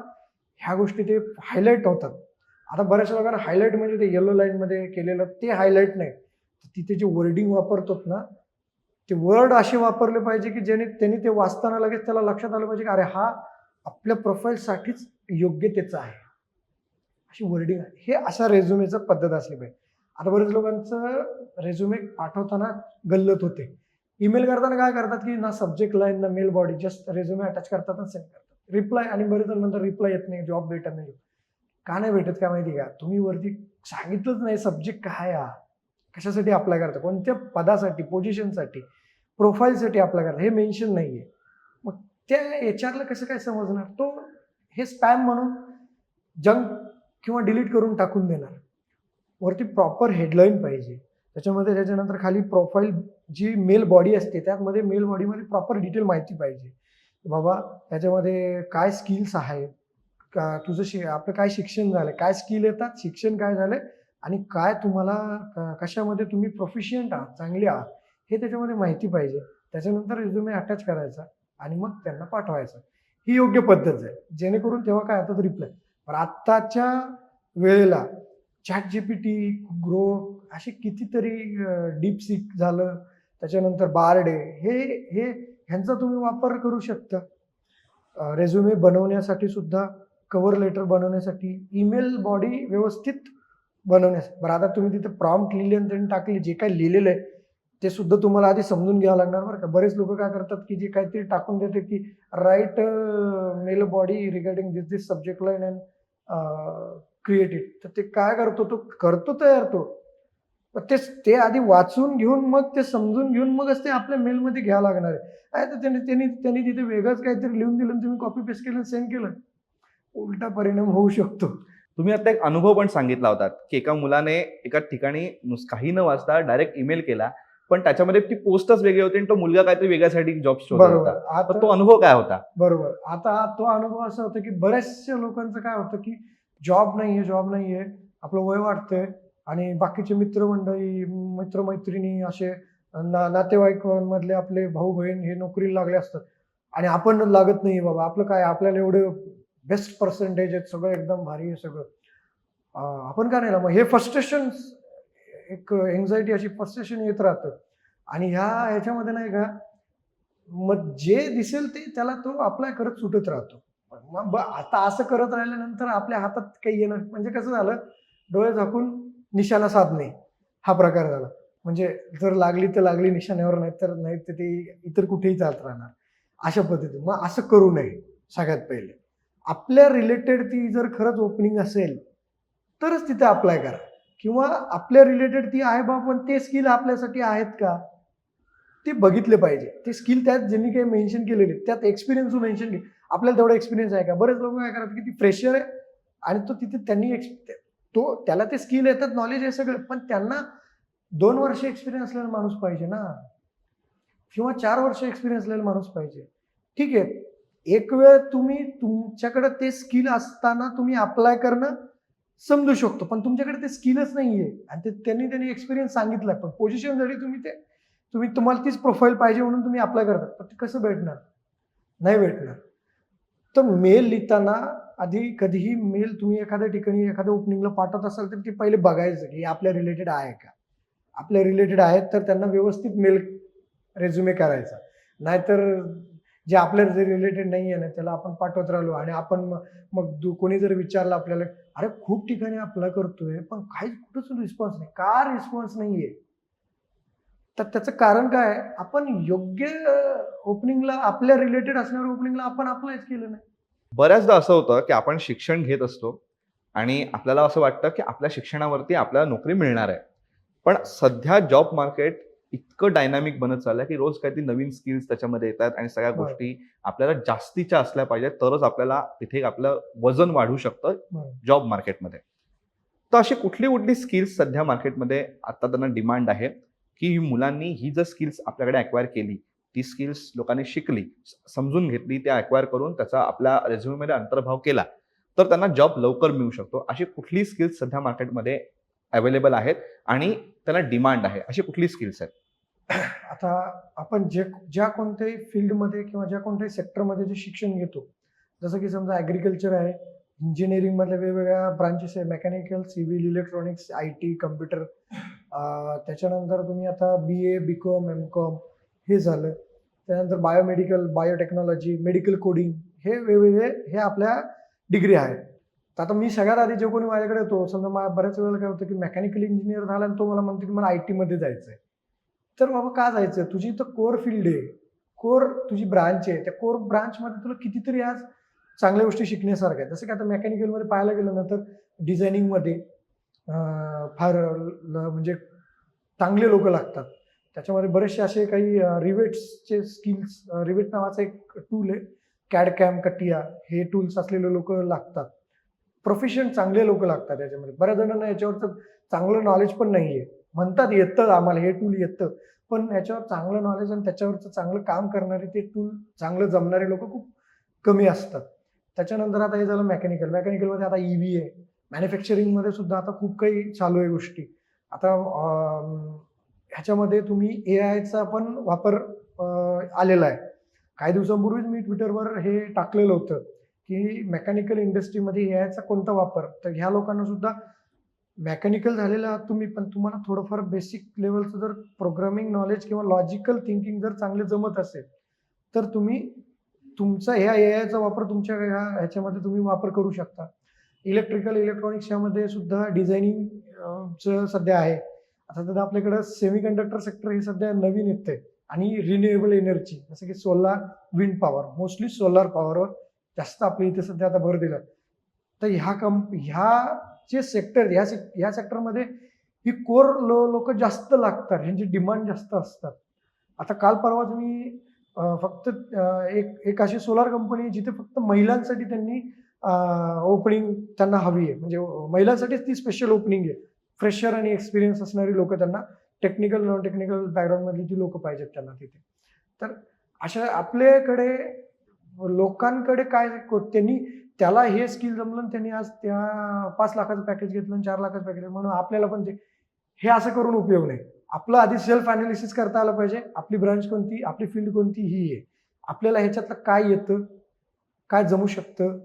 ह्या गोष्टी ते हायलाईट होतात. आता बऱ्याचशा लोकांना हायलाईट म्हणजे ते येलो लाईनमध्ये केलेलं ते हायलाईट नाही, तिथे जे वर्डिंग वापरतात ना, ते वर्ड असे वापरले पाहिजे की ज्याने त्यांनी ते वाचताना लगेच त्याला लक्षात आलं पाहिजे की अरे हा आपल्या प्रोफाईलसाठीच योग्यतेचा आहे, अशी वर्डिंग आहे. हे अशा रेझ्युमेचं पद्धत असली पाहिजे. आता बरेच लोकांचं रेझ्युमे पाठवताना गल्लत होते. ईमेल करताना काय करतात की ना सब्जेक्ट लाईन ना mail body, just resume attach करतात आणि सेंड करतात. रिप्लाय आणि बरेच जण नंतर रिप्लाय येत नाही, जॉब भेटत नाही. का नाही भेटत काय माहिती का? तुम्ही वरती सांगितलंच नाही सब्जेक्ट काय आहे, कशासाठी अप्लाय करता, कोणत्या पदासाठी, पोझिशनसाठी, प्रोफाईलसाठी अप्लाय करता, हे मेन्शन नाहीये. मग त्या एचआरला कसं काय समजणार? तो हे स्पॅम म्हणून जंक किंवा डिलीट करून टाकून देणार. वरती प्रॉपर हेडलाईन पाहिजे, त्याच्यामध्ये त्याच्यानंतर खाली प्रोफाईल जी मेल बॉडी असते त्यामध्ये मेल बॉडीमध्ये प्रॉपर डिटेल माहिती पाहिजे. बाबा त्याच्यामध्ये काय स्किल्स आहेत, का तुझं आपलं काय शिक्षण झालं, काय स्किल येतात, शिक्षण काय झालंय आणि काय तुम्हाला कशामध्ये तुम्ही प्रोफिशियंट आहात, चांगले आहात, हे त्याच्यामध्ये माहिती पाहिजे. त्याच्यानंतर रिझ्युमे अटॅच करायचा आणि मग त्यांना पाठवायचं. ही योग्य पद्धत आहे, जेणेकरून तेव्हा काय होतात रिप्लाय. पण आत्ताच्या वेळेला ChatGPT, ग्रोक असे कितीतरी डीपसीक झालं, त्याच्यानंतर बार्ड हे हे ह्यांचा तुम्ही वापर करू शकता. रेझ्युमे बनवण्यासाठी सुद्धा, कव्हर लेटर बनवण्यासाठी, ईमेल बॉडी व्यवस्थित बनवण्यासाठी. बरं आता तुम्ही तिथे प्रॉम्प्ट लिहिले आणि त्यांनी टाकले, जे काही लिहिलेलं आहे ते सुद्धा तुम्हाला आधी समजून घ्यावं लागणार बरं का. बरेच लोक काय करतात की जे काहीतरी टाकून देते की write mail body regarding this subject line and created. तर ते काय करतो, तो करतो तयार तो, पण ते आधी वाचून घेऊन मग ते समजून घेऊन मगच ते आपल्या मेलमध्ये घ्यावं लागणार आहे. काय तर त्यांनी तिथे वेगळंच काहीतरी लिहून दिलं, तुम्ही कॉपी पेस्ट केलं, सेंड केलं, उलटा परिणाम होऊ शकतो. तुम्ही आता एक अनुभव पण सांगितला होता की एका मुलाने एका ठिकाणी काही न वाचता डायरेक्ट ईमेल केला, पण त्याच्यामध्ये ती पोस्टच वेगळी होती आणि तो मुलगा काहीतरी वेगळ्यासाठी जॉब शोधत बरोबर. होता. तर तो अनुभव काय होता? बरोबर. आता तो अनुभव असा होता की बऱ्याचशा लोकांचं काय होतं की जॉब नाहीये, आपलं वय वाढतंय आणि बाकीचे मित्रमंडळी, मित्रमैत्रिणी असे नातेवाईकांमधले आपले भाऊ बहीण हे नोकरीला लागले असतात आणि आपण लागत नाही बाबा. आपलं काय, आपल्याला एवढे बेस्ट पर्सेंटेज आहेत, सगळं एकदम भारी आहे सगळं. आपण का नाही ना, मग हे फ्रस्ट्रेशन, एक एन्झायटी अशी फ्रस्ट्रेशन येत राहतं आणि ह्याच्यामध्ये नाही का, मग जे दिसेल ते त्याला तो अप्लाय करत सुटत राहतो. मग आता असं करत राहिल्यानंतर आपल्या हातात काही येणार, म्हणजे कसं झालं, डोळे झाकून निशाणा साधणे हा प्रकार झाला. म्हणजे जर लागली तर लागली निशाण्यावर, नाही तर ती इतर कुठेही चालत राहणार, अशा पद्धतीने. मग असं करू नये. सगळ्यात पहिले आपल्या रिलेटेड ती जर खरंच ओपनिंग असेल तरच तिथे अप्लाय करा, किंवा आपल्या रिलेटेड ती आहे बा, पण ते स्किल आपल्यासाठी आहेत का ते बघितले पाहिजे. ते स्किल त्यात ज्यांनी काही मेन्शन केलेले, त्यात एक्सपिरियन्स मेन्शन केले, आपल्याला तेवढा एक्सपिरियन्स आहे का. बरेच लोक काय करतात की ती फ्रेशर आहे आणि तो तिथे त्याला ते स्किल येतात, नॉलेज आहे सगळं, पण त्यांना 2 वर्ष एक्सपिरियन्स असलेला माणूस पाहिजे ना, किंवा 4 वर्ष एक्सपिरियन्स असलेला माणूस पाहिजे. ठीक आहे, एक वेळ तुम्ही तुमच्याकडे ते स्किल असताना तुम्ही अप्लाय करणं समजू शकतो, पण तुमच्याकडे ते स्किलच नाहीये आणि त्यांनी एक्सपिरियन्स सांगितलाय, पण पोझिशनसाठी तुम्हाला तीच प्रोफाईल पाहिजे म्हणून तुम्ही अप्लाय करतात, पण ते कसं भेटणार? नाही भेटणार. तर मेल लिहिताना आधी कधीही मेल तुम्ही एखाद्या ठिकाणी एखाद्या ओपनिंगला पाठवत असाल तर ते पहिले बघायचं की आपल्या रिलेटेड आहे का. आपल्या रिलेटेड आहेत तर त्यांना व्यवस्थित मेल रेझ्युमे करायचा. नाहीतर जे आपल्या रिलेटेड नाही आहे ना त्याला आपण पाठवत राहिलो आणि आपण मग कोणी जर विचारलं आपल्याला, अरे खूप ठिकाणी अप्लाय करतोय पण काही कुठंच रिस्पॉन्स नाही, का रिस्पॉन्स नाहीये? तर त्याचं कारण काय आहे, आपण योग्य ओपनिंगला, आपल्या रिलेटेड असणाऱ्या ओपनिंगला आपण अप्लायच केलं नाही. बऱ्याचदा असं होतं की आपण शिक्षण घेत असतो आणि आपल्याला असं वाटतं की आपल्या शिक्षणावरती आपल्याला नोकरी मिळणार आहे. पण सध्या जॉब मार्केट इतकं डायनामिक बनत चाललंय की रोज काहीतरी नवीन स्किल्स त्याच्यामध्ये येतात आणि सगळ्या बरं. गोष्टी आपल्याला जास्तीच्या असल्या पाहिजेत, तरच आपल्याला तिथे आपलं वजन वाढू शकतं बरं. जॉब मार्केटमध्ये. तर अशी कुठली स्किल्स सध्या मार्केटमध्ये आता त्यांना डिमांड आहे की मुलांनी ही जर स्किल्स आपल्याकडे अक्वायर केली, ती स्किल्स लोकांनी शिकली, समजून घेतली, त्या अक्वायर करून त्याचा आपल्या रेझ्युमेमध्ये अंतर्भाव केला, तर त्यांना जॉब लवकर मिळू शकतो. अशी कुठली स्किल्स सध्या मार्केटमध्ये अवेलेबल आहेत आणि त्यांना डिमांड आहे, अशी कुठली स्किल्स आहेत? आता आपण ज्या कोणत्याही फील्डमध्ये किंवा ज्या कोणत्याही सेक्टरमध्ये जे शिक्षण घेतो, जसं की समजा ॲग्रिकल्चर आहे इंजिनिअरिंग मधल्या वेगवेगळ्या ब्रांचेस आहे, mechanical, civil, electronics, IT, computer. त्याच्यानंतर तुम्ही आता BA, BCom, MCom हे झालं. त्यानंतर बायोमेडिकल, बायोटेक्नॉलॉजी, मेडिकल कोडिंग हे वेगवेगळे हे आपल्या डिग्री आहेत. तर आता मी सगळ्यात आधी जे कोणी माझ्याकडे येतो, समजा बऱ्याच वेळेला काय होतं की मेकॅनिकल इंजिनियर झाला आणि तो मला म्हणतो की मला IT मध्ये जायचं आहे. तर बाबा का जायचं? तुझी तर कोर फील्ड आहे, कोर तुझी ब्रांच आहे. त्या कोर ब्रांचमध्ये तुला कितीतरी आज चांगल्या गोष्टी शिकण्यासारख्या आहेत. जसं की आता मेकॅनिकलमध्ये पाहायला गेलं ना तर डिझायनिंगमध्ये फार म्हणजे चांगले लोक लागतात. त्याच्यामध्ये बरेचसे असे काही रिवेट्सचे स्किल्स, रिवेट नावाचा एक टूल आहे, कॅड कॅम, कटिया हे टूल्स असलेले लोक लागतात. प्रोफेशन चांगले लोक लागतात याच्यामध्ये. बऱ्याच जणांना याच्यावरचं चांगलं नॉलेज पण नाहीये. म्हणतात येतं आम्हाला हे टूल येतं, पण याच्यावर चांगलं नॉलेज आणि त्याच्यावरचं चांगलं काम करणारे ते टूल चांगलं जमणारे लोक खूप कमी असतात. त्याच्यानंतर आता हे झालं मेकॅनिकल. मेकॅनिकलमध्ये आता EV आहे. मॅन्युफॅक्चरिंगमध्ये सुद्धा आता खूप काही चालू आहे गोष्टी. आता ह्याच्यामध्ये तुम्ही AIचा पण वापर आलेला आहे. काही दिवसांपूर्वीच मी ट्विटरवर हे टाकलेलं होतं की मेकॅनिकल इंडस्ट्रीमध्ये AIचा कोणता वापर. तर ह्या लोकांना सुद्धा मेकॅनिकल झालेलं आहात तुम्ही, पण तुम्हाला थोडंफार बेसिक लेवलचं जर प्रोग्रामिंग नॉलेज किंवा लॉजिकल थिंकिंग जर चांगले जमत असेल, तर तुम्ही तुमचा ह्या AIचा वापर तुमच्या ह्याच्यामध्ये तुम्ही वापर करू शकता. इलेक्ट्रिकल, इलेक्ट्रॉनिक्स यामध्ये सुद्धा डिझायनिंग सध्या आहे. आता सध्या आपल्याकडं सेमीकंडक्टर सेक्टर हे सध्या नवीन येतंय आणि रिन्युएबल एनर्जी जसं की solar, wind power, mostly solar पॉवरवर जास्त आपल्या इथे सध्या आता भर दिला. तर ह्या जे सेक्टर या सेक्टरमध्ये ही कोर लोक जास्त लागतात, ह्यांची डिमांड जास्त असतात. आता काल परवाच मी फक्त एक अशी सोलार कंपनी जिथे फक्त महिलांसाठी त्यांनी ओपनिंग त्यांना हवी आहे, म्हणजे महिलांसाठीच ती स्पेशल ओपनिंग आहे. फ्रेशर आणि एक्सपिरियन्स असणारी लोक त्यांना, टेक्निकल नॉन टेक्निकल बॅकग्राऊंडमधली ती लोक पाहिजेत त्यांना तिथे. तर अशा आपल्याकडे लोकांकडे काय त्यांनी त्याला हे स्किल जमलं आणि त्यांनी आज त्या 5 लाखाचं पॅकेज घेतलं आणि 4 लाखाचं पॅकेज, म्हणून आपल्याला पण ते हे असं करून उपयोग नाही. आपलं आधी सेल्फ अनालिसिस करता आलं पाहिजे. आपली ब्रांच कोणती, आपली फील्ड कोणती ही आहे. आपल्याला ह्याच्यातलं काय येतं, काय जमू शकतं.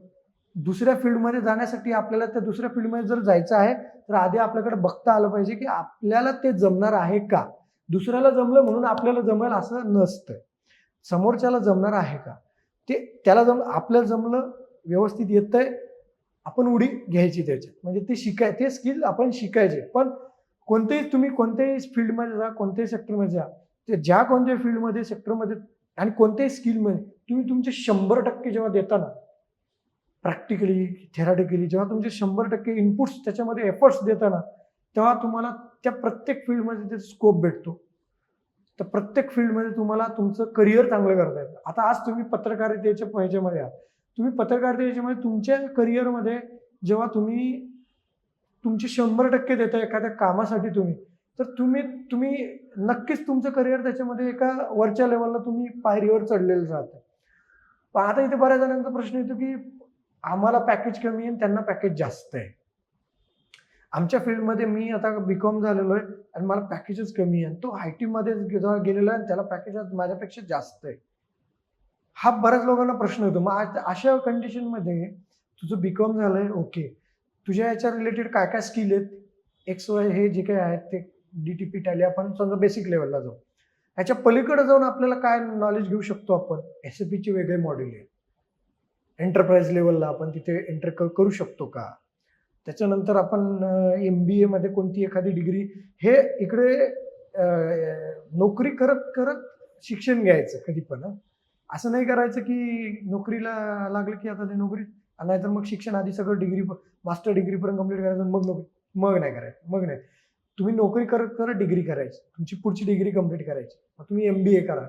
दुसऱ्या फील्डमध्ये जाण्यासाठी आपल्याला त्या दुसऱ्या फील्डमध्ये जर जायचं आहे, तर आधी आपल्याकडे बघता आलं पाहिजे की आपल्याला ते जमणार आहे का. दुसऱ्याला जमलं म्हणून आपल्याला जमेल असं नसतं. समोरच्याला जमणार आहे का, ते त्याला आपल्याला जमलं, व्यवस्थित येतंय, आपण उडी घ्यायची त्याच्यात, म्हणजे ते स्किल आपण शिकायचे. पण तुम्ही कोणत्याही फील्डमध्ये जा, कोणत्याही सेक्टरमध्ये जा, ते ज्या कोणत्याही फील्डमध्ये, सेक्टरमध्ये आणि कोणत्याही स्किलमध्ये तुम्ही तुमचे 100% जेव्हा देता ना, प्रॅक्टिकली, थेरॅटिकली, जेव्हा तुमचे 100% इनपुट्स त्याच्यामध्ये एफर्ट्स देता ना, तेव्हा तुम्हाला त्या प्रत्येक फील्डमध्ये ते स्कोप भेटतो. तर प्रत्येक फील्डमध्ये तुम्हाला तुमचं करिअर चांगलं करता येतं. आता आज तुम्ही पत्रकारितेच्या ह्याच्यामध्ये आहात. तुम्ही पत्रकारिता ह्याच्यामध्ये तुमच्या करिअरमध्ये जेव्हा तुम्ही तुमचे 100% देता एखाद्या कामासाठी तर तुम्ही नक्कीच तुमचं करिअर त्याच्यामध्ये एका वरच्या लेवलला तुम्ही पायरीवर चढलेलं राहतं. पण आता इथे बऱ्याच जणांचा प्रश्न येतो की आम्हाला पॅकेज कमी आहे आणि त्यांना पॅकेज जास्त आहे. आमच्या फील्डमध्ये मी आता BCom झालेलो आहे आणि मला पॅकेजच कमी आहे. तो IT मध्ये जेव्हा गेलेला आहे आणि त्याला पॅकेज माझ्यापेक्षा जास्त आहे. हा बऱ्याच लोकांना प्रश्न येतो. मग अशा कंडिशनमध्ये तुझं BCom झालंय, ओके. तुझ्या याच्या रिलेटेड काय काय स्किल आहेत, XY हे जे काही आहेत ते DTP टॅली आपण समजा बेसिक लेवलला जाऊ. ह्याच्या पलीकडे जाऊन आपल्याला काय नॉलेज घेऊ शकतो आपण. SAPचे वेगळे मॉड्यूल आहे. एंटरप्राइज लेवलला आपण तिथे एंटर करू शकतो का. त्याच्यानंतर आपण MBA मध्ये कोणती एखादी डिग्री, हे इकडे नोकरी करत करत शिक्षण घ्यायचं कधी पण. असं नाही करायचं की नोकरीला लागलं की आता ते नोकरी, नाहीतर मग शिक्षण आधी सगळं डिग्री, मास्टर डिग्री पर्यंत कम्प्लीट करायचं, मग नोकरी, मग नाही करायचं, मग नाही. तुम्ही नोकरी करत करत डिग्री करायची, तुमची पुढची डिग्री कंप्लीट करायची, मग तुम्ही MBA करा.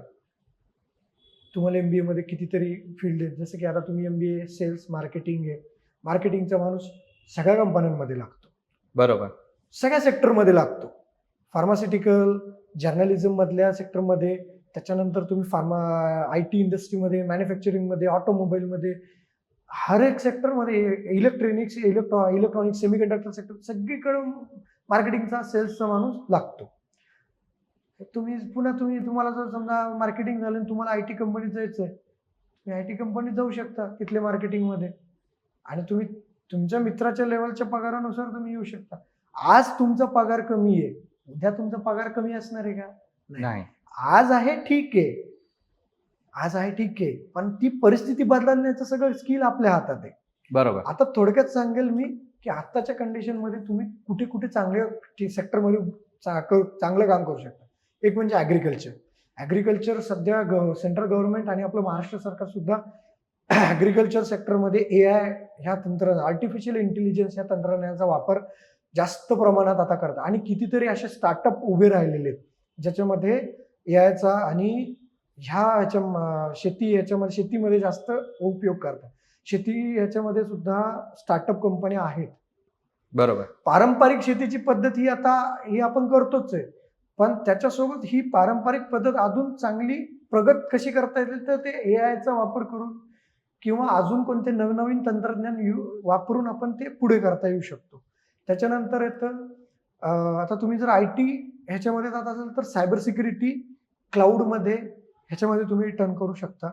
तुम्हाला MBA मध्ये कितीतरी फील्ड आहेत, जसं की आता तुम्ही MBA सेल्स मार्केटिंग आहे. मार्केटिंगचा माणूस सगळ्या कंपन्यांमध्ये लागतो, बरोबर. सगळ्या सेक्टरमध्ये लागतो. फार्मास्युटिकल, जर्नलिझम मधल्या सेक्टरमध्ये, त्याच्यानंतर तुम्ही IT इंडस्ट्रीमध्ये, मॅन्युफॅक्चरिंगमध्ये, ऑटोमोबाईलमध्ये, हर एक सेक्टरमध्ये, इलेक्ट्रॉनिक्स, सेमीकंडक्टर सेक्टर, सगळीकडे मार्केटिंगचा, सेल्सचा माणूस लागतो. तुम्हाला जर समजा मार्केटिंग झालं आणि तुम्हाला IT कंपनीत जायचंय, तुम्ही IT कंपनीत जाऊ शकता तिथल्या मार्केटिंगमध्ये. आणि तुम्ही तुमच्या मित्राच्या लेवलच्या पगारानुसार तुम्ही येऊ शकता. आज तुमचा पगार कमी आहे, उद्या तुमचा पगार कमी असणार आहे का? नाही. आज आहे ठीक आहे, आज आहे ठीक आहे, पण ती परिस्थिती बदलण्याचं सगळं स्किल आपल्या हातात आहे. बरोबर. आता थोडक्यात सांगेल मी की आत्ताच्या कंडिशनमध्ये तुम्ही कुठे कुठे चांगल्या सेक्टरमध्ये चांगलं काम करू शकता. एक म्हणजे ॲग्रिकल्चर सध्या सेंट्रल गव्हर्नमेंट आणि आपलं महाराष्ट्र सरकार सुद्धा ॲग्रिकल्चर सेक्टरमध्ये AI ह्या आर्टिफिशियल इंटेलिजन्स ह्या तंत्रज्ञानाचा वापर जास्त प्रमाणात आता करतात आणि कितीतरी असे स्टार्टअप उभे राहिलेले आहेत ज्याच्यामध्ये AIचा आणि शेतीमध्ये जास्त उपयोग करतात. शेती याच्यामध्ये सुद्धा स्टार्टअप कंपन्या आहेत. बरोबर. पारंपरिक शेतीची पद्धत ही आपण करतोच आहे, पण त्याच्यासोबत ही पारंपरिक पद्धत अजून चांगली प्रगत कशी करता येईल तर ते AIचा वापर करून किंवा अजून कोणते नवनवीन तंत्रज्ञान वापरून आपण ते पुढे करता येऊ शकतो. त्याच्यानंतर येतं आता तुम्ही जर IT ह्याच्यामध्ये जात असाल तर सायबर सिक्युरिटी, क्लाउडमध्ये ह्याच्यामध्ये तुम्ही टर्न करू शकता.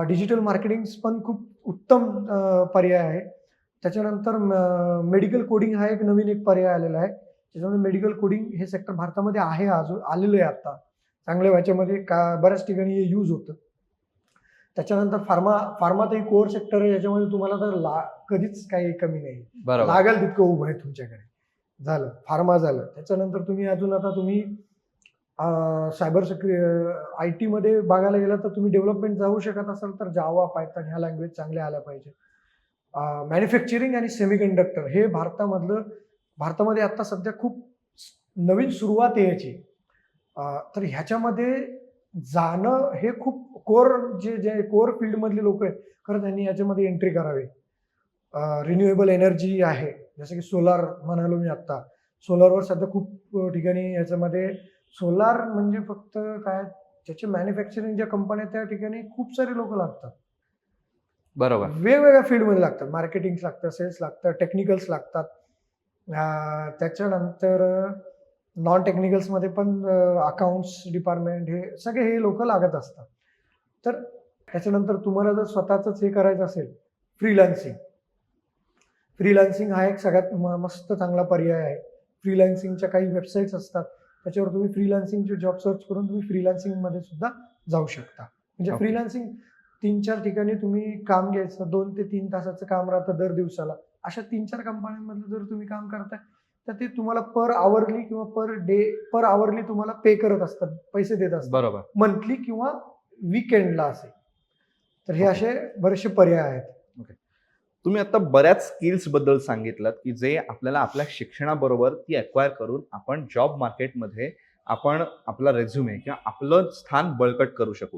डिजिटल मार्केटिंग पण खूप उत्तम पर्याय आहे. त्याच्यानंतर मेडिकल कोडिंग हा एक नवीन पर्याय आलेला आहे. त्याच्यामध्ये मेडिकल कोडिंग हे सेक्टर भारतामध्ये आहे, अजून आलेलं आहे आता चांगल्या ह्याच्यामध्ये बऱ्याच ठिकाणी हे यूज होतं. त्याच्यानंतर फार्मा तर कोर सेक्टर आहे, याच्यामध्ये तुम्हाला तर कधीच काही कमी नाही. बरोबर. लागेल तितकं उभं आहे तुमच्याकडे. झालं फार्मा झालं. त्याच्यानंतर तुम्ही सायबर IT मध्ये बघायला गेलं तर तुम्ही डेव्हलपमेंट जाऊ शकत असाल तर जावा, पायथन ह्या लँग्वेज चांगल्या आल्या पाहिजे. मॅन्युफॅक्चरिंग आणि सेमीकंडक्टर हे भारतामध्ये आता सध्या खूप नवीन सुरुवात आहे याची. तर ह्याच्यामध्ये जाणं हे खूप जे कोर फील्डमधले लोक आहेत खरं त्यांनी याच्यामध्ये एंट्री करावी. रिन्युएबल एनर्जी आहे, जसं की सोलार म्हणालो मी आत्ता. सोलारवर सध्या खूप ठिकाणी याच्यामध्ये सोलार म्हणजे फक्त काय त्याचे मॅन्युफॅक्चरिंग ज्या कंपन्या त्या ठिकाणी खूप सारे लोक लागतात. बरोबर. वेगवेगळ्या फील्डमध्ये लागतात. मार्केटिंग लागतं, सेल्स लागतं, टेक्निकल्स लागतात. त्याच्यानंतर नॉन टेक्निकल्समध्ये पण अकाउंट्स डिपार्टमेंट हे लोक लागत असतात. तर त्याच्यानंतर तुम्हाला जर स्वतःच हे करायचं असेल फ्रीलान्सिंग हा एक सगळ्यात मस्त चांगला पर्याय आहे. फ्रीलान्सिंगच्या काही वेबसाईट्स असतात, त्याच्यावर तुम्ही फ्रीलान्सिंगचे जॉब सर्च करून तुम्ही फ्रीलान्सिंगमध्ये सुद्धा जाऊ शकता. म्हणजे Okay. फ्रीलान्सिंग 3-4 ठिकाणी तुम्ही काम घ्यायचं, 2 ते 3 तासाचं काम राहतं दर दिवसाला. अशा 3-4 कंपन्यांमधलं जर तुम्ही काम करताय तर ते तुम्हाला पर आवरली किंवा पर आवरली तुम्हाला पे करत असतात, पैसे देत असतात. बरोबर. मंथली किंवा वीकेंडला असे. तर हे Okay. असे बरेचसे पर्याय आहेत. तुम्ही आता बऱ्याच स्किल्स बद्दल सांगितलं की जे आपल्याला आपल्या शिक्षणाबरोबर ती अक्वायर करून आपण जॉब मार्केटमध्ये आपण आपला रेझ्युमे किंवा आपलं स्थान बळकट करू शकू.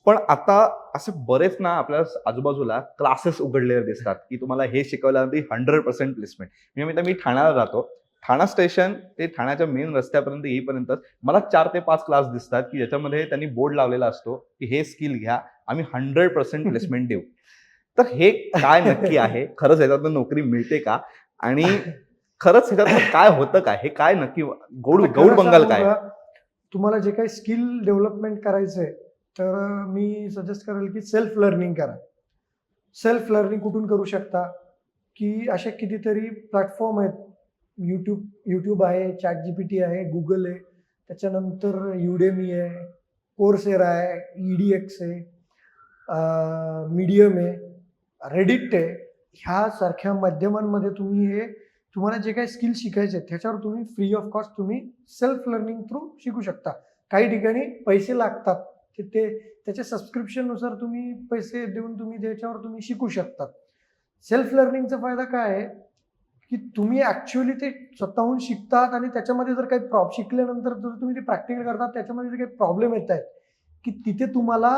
पण आता असे बरेच ना आपल्या आजूबाजूला क्लासेस उघडलेले दिसतात की तुम्हाला हे शिकवल्यानंतर 100% प्लेसमेंट. म्हणजे मी ठाण्याला राहतो. ठाणा स्टेशन ते ठाण्याच्या मेन रस्त्यापर्यंत येईपर्यंत मला 4 ते 5 क्लास दिसतात की ज्याच्यामध्ये त्यांनी बोर्ड लावलेला असतो की हे स्किल घ्या, आम्ही 100% प्लेसमेंट देऊ. तर हे काय नक्की आहे? खरंच ह्याच्यातून नोकरी मिळते का? आणि खरंच ह्याच्यातून काय होतं काय? हे काय नक्की गौड बंगाल काय? तुम्हाला जे काही स्किल डेव्हलपमेंट करायचंय तर मी सजेस्ट करेल की सेल्फ लर्निंग करा. सेल्फ लर्निंग कुठून करू शकता की असे कितीतरी प्लॅटफॉर्म आहेत. यूट्यूब आहे, ChatGPT आहे, गुगल आहे, त्याच्यानंतर Udemy आहे, कोर्सेरा आहे, EDX आहे, मीडियम आहे, रेडिट आहे. ह्या सारख्या माध्यमांमध्ये तुम्हाला जे काही स्किल शिकायचे त्याच्यावर तुम्ही फ्री ऑफ कॉस्ट तुम्ही सेल्फ लर्निंग थ्रू शिकू शकता. काही ठिकाणी पैसे लागतात, त्याच्या सबस्क्रिप्शननुसार तुम्ही पैसे देऊन त्याच्यावर तुम्ही शिकू शकतात. सेल्फ लर्निंगचा फायदा काय आहे की तुम्ही ऍक्च्युअली ते स्वतःहून शिकतात आणि त्याच्यामध्ये जर काही शिकल्यानंतर जर तुम्ही ते प्रॅक्टिकल करतात त्याच्यामध्ये जे काही प्रॉब्लेम येत आहेत की तिथे तुम्हाला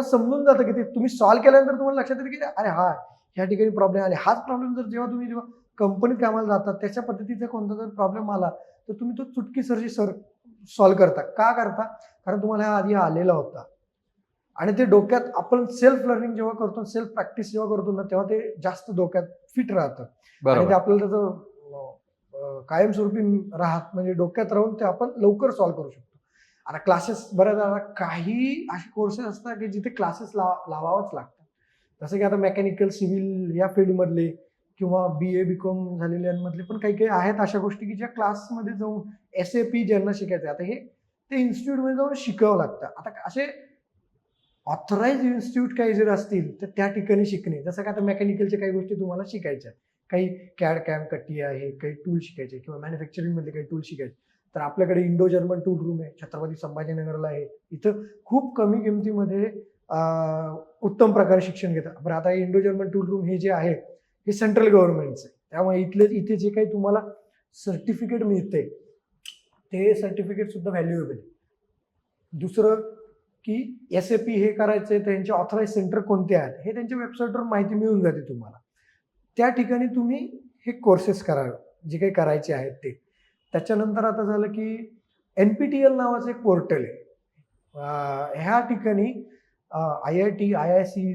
समजून जातं की ते तुम्ही सॉल्व्ह केल्यानंतर तुम्हाला लक्षात येतं की अरे ह्या ठिकाणी प्रॉब्लेम आले. हाच प्रॉब्लेम जर जेव्हा कंपनीत कामाला जातात त्याच्या पद्धतीचा कोणता जर प्रॉब्लेम आला तर तुम्ही तो चुटकीसरशी सॉल्व्ह करता. का करता? कारण तुम्हाला हा आधी आलेला होता आणि ते डोक्यात आपण सेल्फ लर्निंग जेव्हा करतो, सेल्फ प्रॅक्टिस जेव्हा करतो ना तेव्हा ते जास्त डोक्यात फिट राहतं आणि ते आपल्याला त्याचं कायमस्वरूपी म्हणजे डोक्यात राहून ते आपण लवकर सॉल्व्ह करू शकतो. आता क्लासेस बऱ्याच काही असे कोर्सेस असतात की जिथे क्लासेस लावावंच लागतात. जसं की आता मेकॅनिकल सिव्हिल या फील्डमधले किंवा BA BCom झालेल्यांमधले पण काही काही आहेत अशा गोष्टी की ज्या क्लासमध्ये जाऊन SAP ज्यांना शिकायचं आता हे ते इन्स्टिट्यूटमध्ये जाऊन शिकावं लागतं. आता असे ऑथराइज इन्स्टिट्यूट काही जर असतील तर त्या ठिकाणी शिकणे, जसं का आता मेकॅनिकलच्या काही गोष्टी तुम्हाला शिकायच्या आहेत, काही CAD CAM कटिया आहे, काही टूल शिकायचे किंवा मॅन्युफॅक्चरिंगमधले काही टूल शिकायचे, तर आपल्याकडे इंडो जर्मन टूल रूम आहे, छत्रपती संभाजीनगरला आहे. इथं खूप कमी किमतीमध्ये उत्तम प्रकारे शिक्षण घेतात. बरं आता इंडो जर्मन टूल रूम हे जे आहे हे सेंट्रल गव्हर्नमेंटचं आहे, त्यामुळे इथे जे काही तुम्हाला सर्टिफिकेट मिळते ते सर्टिफिकेट सुद्धा व्हॅल्युएबल आहे. दुसरं की SAP हे करायचंय तर यांचे ऑथराइज सेंटर कोणते आहेत हे त्यांच्या वेबसाईटवर माहिती मिळून जाते तुम्हाला. त्या ठिकाणी तुम्ही हे कोर्सेस करावे जे काही करायचे आहेत ते. त्याच्यानंतर आता झालं की NPTEL नावाचं एक पोर्टल आहे. ह्या ठिकाणी IIT, IIC,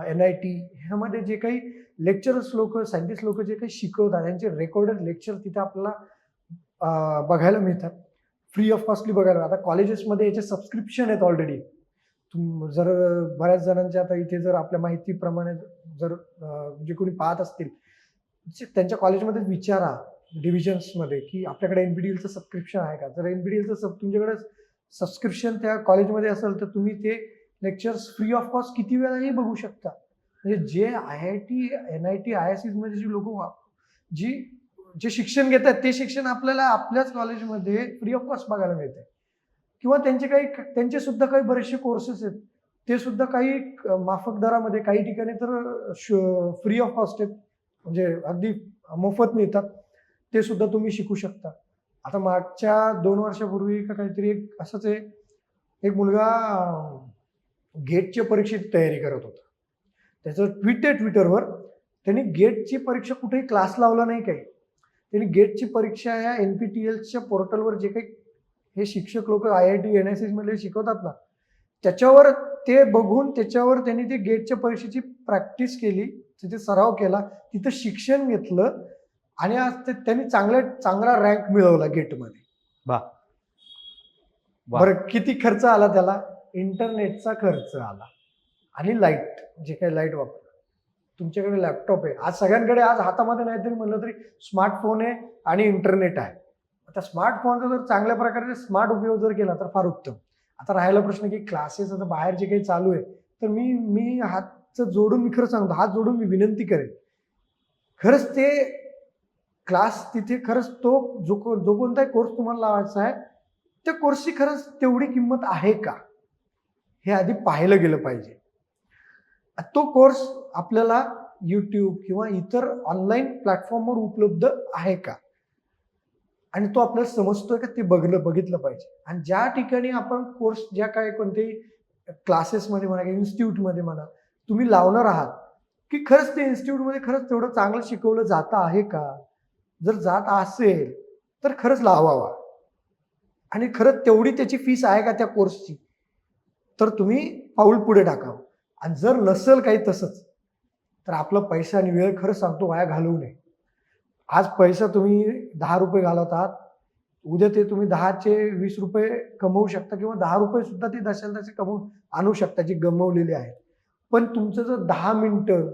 NIT ह्यामध्ये जे काही लेक्चरर्स लोक, सायंटिस्ट लोक जे काही शिकवतात त्यांचे रेकॉर्डेड लेक्चर तिथे आपल्याला बघायला मिळतात. फ्री ऑफ कॉस्टली बघायला. आता कॉलेजेसमध्ये याचे सबस्क्रिप्शन आहेत ऑलरेडी. जर बऱ्याच जणांच्या आता इथे जर आपल्या माहितीप्रमाणे जर जे कोणी पाहत असतील त्यांच्या कॉलेजमध्ये विचारा डिव्हिजन्समध्ये की आपल्याकडे NPTELचं सबस्क्रिप्शन आहे का. जर NPTELचं तुमच्याकडे सबस्क्रिप्शन त्या कॉलेजमध्ये असेल तर तुम्ही ते लेक्चर्स फ्री ऑफ कॉस्ट किती वेळाही बघू शकता. म्हणजे जे IIT, NIT, IICs मध्ये जी लोक जे शिक्षण घेतात ते शिक्षण आपल्याला आपल्याच कॉलेजमध्ये फ्री ऑफ कॉस्ट बघायला मिळते. किंवा त्यांचे सुद्धा काही बरेचसे कोर्सेस आहेत ते सुद्धा काही माफक दरामध्ये, काही ठिकाणी तर फ्री ऑफ कॉस्ट आहेत, म्हणजे अगदी मोफत मिळतात. ते सुद्धा तुम्ही शिकू शकता. आता मागच्या 2 वर्षापूर्वी का काहीतरी असंच एक मुलगा गेटच्या परीक्षेची तयारी करत होता. त्याचं ट्विट आहे ट्विटरवर, त्यांनी गेटची परीक्षा कुठेही क्लास लावला नाही काही. त्यांनी गेटची परीक्षा या NPTELच्या पोर्टलवर जे काही हे शिक्षक लोक IIT, NICs मध्ये शिकवतात ना, त्याच्यावर ते बघून त्याच्यावर त्यांनी ते गेटच्या परीक्षेची प्रॅक्टिस केली, तिथे सराव केला, तिथं शिक्षण घेतलं आणि आज त्यांनी चांगला रँक मिळवला गेटमध्ये. वा. बरं किती खर्च आला त्याला? इंटरनेटचा खर्च आला आणि लाईट, जे काही लाईट वापरतात. तुमच्याकडे लॅपटॉप आहे, आज सगळ्यांकडे आज हातामध्ये नाही तरी म्हणलं तरी स्मार्टफोन आहे आणि इंटरनेट आहे. आता स्मार्टफोनचा जर चांगल्या प्रकारे स्मार्ट उपयोग जर केला तर फार उत्तम. आता राहिला प्रश्न की क्लासेस आता बाहेर जे काही चालू आहे, तर मी हात जोडून मी खरं सांगतो, हात जोडून मी विनंती करेन, खरंच ते क्लास तिथे खरंच तो जो कोणताही कोर्स तुम्हाला लावायचा आहे त्या कोर्सची खरंच तेवढी किंमत आहे का हे आधी पाहिलं गेलं पाहिजे. तो कोर्स आपल्याला YouTube किंवा इतर ऑनलाईन प्लॅटफॉर्मवर उपलब्ध आहे का आणि तो आपल्याला समजतोय का ते बघितलं पाहिजे. आणि ज्या ठिकाणी आपण कोर्स ज्या काय कोणत्याही क्लासेसमध्ये म्हणा किंवा इन्स्टिट्यूटमध्ये म्हणा तुम्ही लावणार आहात की खरंच ते इन्स्टिट्यूटमध्ये खरंच तेवढं चांगलं शिकवलं जातं आहे का. जर जात असेल तर खरंच लावावा आणि खरंच तेवढी त्याची फीस आहे का त्या कोर्सची, तर तुम्ही पाऊल पुढे टाकावं. आणि जर नसेल काही तसंच तर आपला पैसा आणि वेळ खरंच सांगतो वाया घालवू नये. आज पैसा तुम्ही 10 रुपये घालवत आहात, उद्या ते तुम्ही 10चे 20 रुपये कमवू शकता किंवा 10 रुपये सुद्धा ते दशांश कमवून आणू शकता जे गमवलेले आहेत. पण तुमचं जर 10 मिनिटं,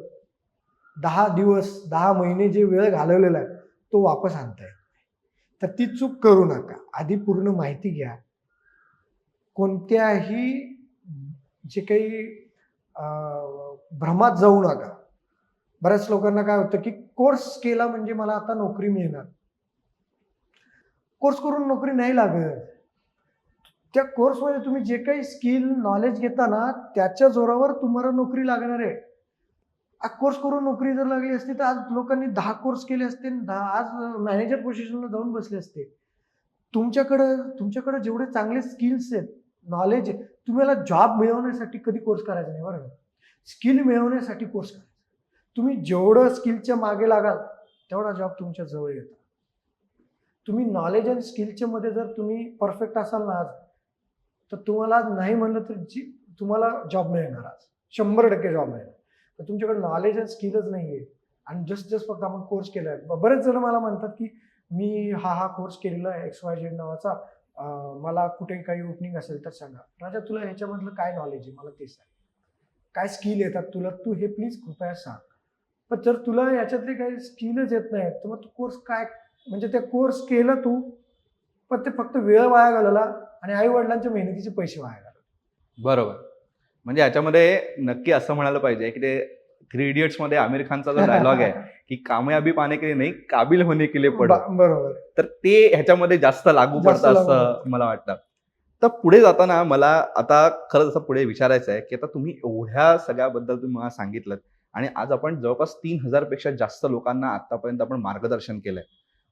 10 दिवस, 10 महिने जे वेळ घालवलेला आहे तो वापस आणता येत नाही. तर ती चूक करू नका. आधी पूर्ण माहिती घ्या. कोणत्याही जे काही भ्रमात जाऊ नका. बऱ्याच लोकांना काय होतं की कोर्स केला म्हणजे मला आता नोकरी मिळणार. कोर्स करून नोकरी नाही लागत. त्या कोर्समध्ये तुम्ही जे काही स्किल नॉलेज घेता ना त्याच्या जोरावर तुम्हाला नोकरी लागणार आहे. कोर्स करून नोकरी जर लागली असती तर आज लोकांनी 10 कोर्स केले असते, आज मॅनेजर पोझिशनला जाऊन बसले असते. तुमच्याकडे जेवढे चांगले स्किल्स आहेत, नॉलेज आहे, तुम्हाला जॉब मिळवण्यासाठी कधी कोर्स करायचा नाही बरं का. स्किल मिळवण्यासाठी कोर्स करायचा. तुम्ही जेवढं स्किलच्या मागे लागाल तेवढा जॉब तुमच्या जवळ येतो. तुम्ही नॉलेज आणि स्किलच्या मध्ये जर तुम्ही परफेक्ट असाल ना आज, तर तुम्हाला नाही म्हणलं तर तुम्हाला जॉब मिळणार आज 100% जॉब मिळणार. तर तुमच्याकडे नॉलेज आणि स्किलच नाहीये आणि जस्ट फक्त आपण कोर्स केलाय. बरेच जण मला म्हणतात की मी हा कोर्स केलेला आहे XYZ नावाचा, मला कुठे काही ओपनिंग असेल तर सांगा. राजा तुला ह्याच्यामधलं काय नॉलेज आहे मला ते सांग. काय स्किल येतात तुला, तू हे प्लीज कृपया सांग. पण जर तुला याच्यातले काही स्किलच येत नाही तर मग तू कोर्स काय, म्हणजे ते कोर्स केलं तू पण ते फक्त वेळ वाया घालवला आणि आई वडिलांच्या मेहनतीचे पैसे वाया घालवले. बरोबर. म्हणजे याच्यामध्ये नक्की असं म्हणायला पाहिजे की ते थ्री इडियट्समध्ये आमिर खानचा जो डायलॉग आहे की कामयाबी पाने के लिए नहीं, काबिल होने के लिए पढो. बरोबर. तर ते ह्याच्यामध्ये जास्त लागू जास्त पडतं लागू असं पडतं. मला वाटतं. तर पुढे जाताना मला आता खरंच असं पुढे विचारायचं आहे, की आता तुम्ही एवढ्या सगळ्याबद्दल तुम्ही मला सांगितलंत आणि आज आपण जवळपास 3,000 पेक्षा जास्त लोकांना आतापर्यंत आपण मार्गदर्शन केलंय.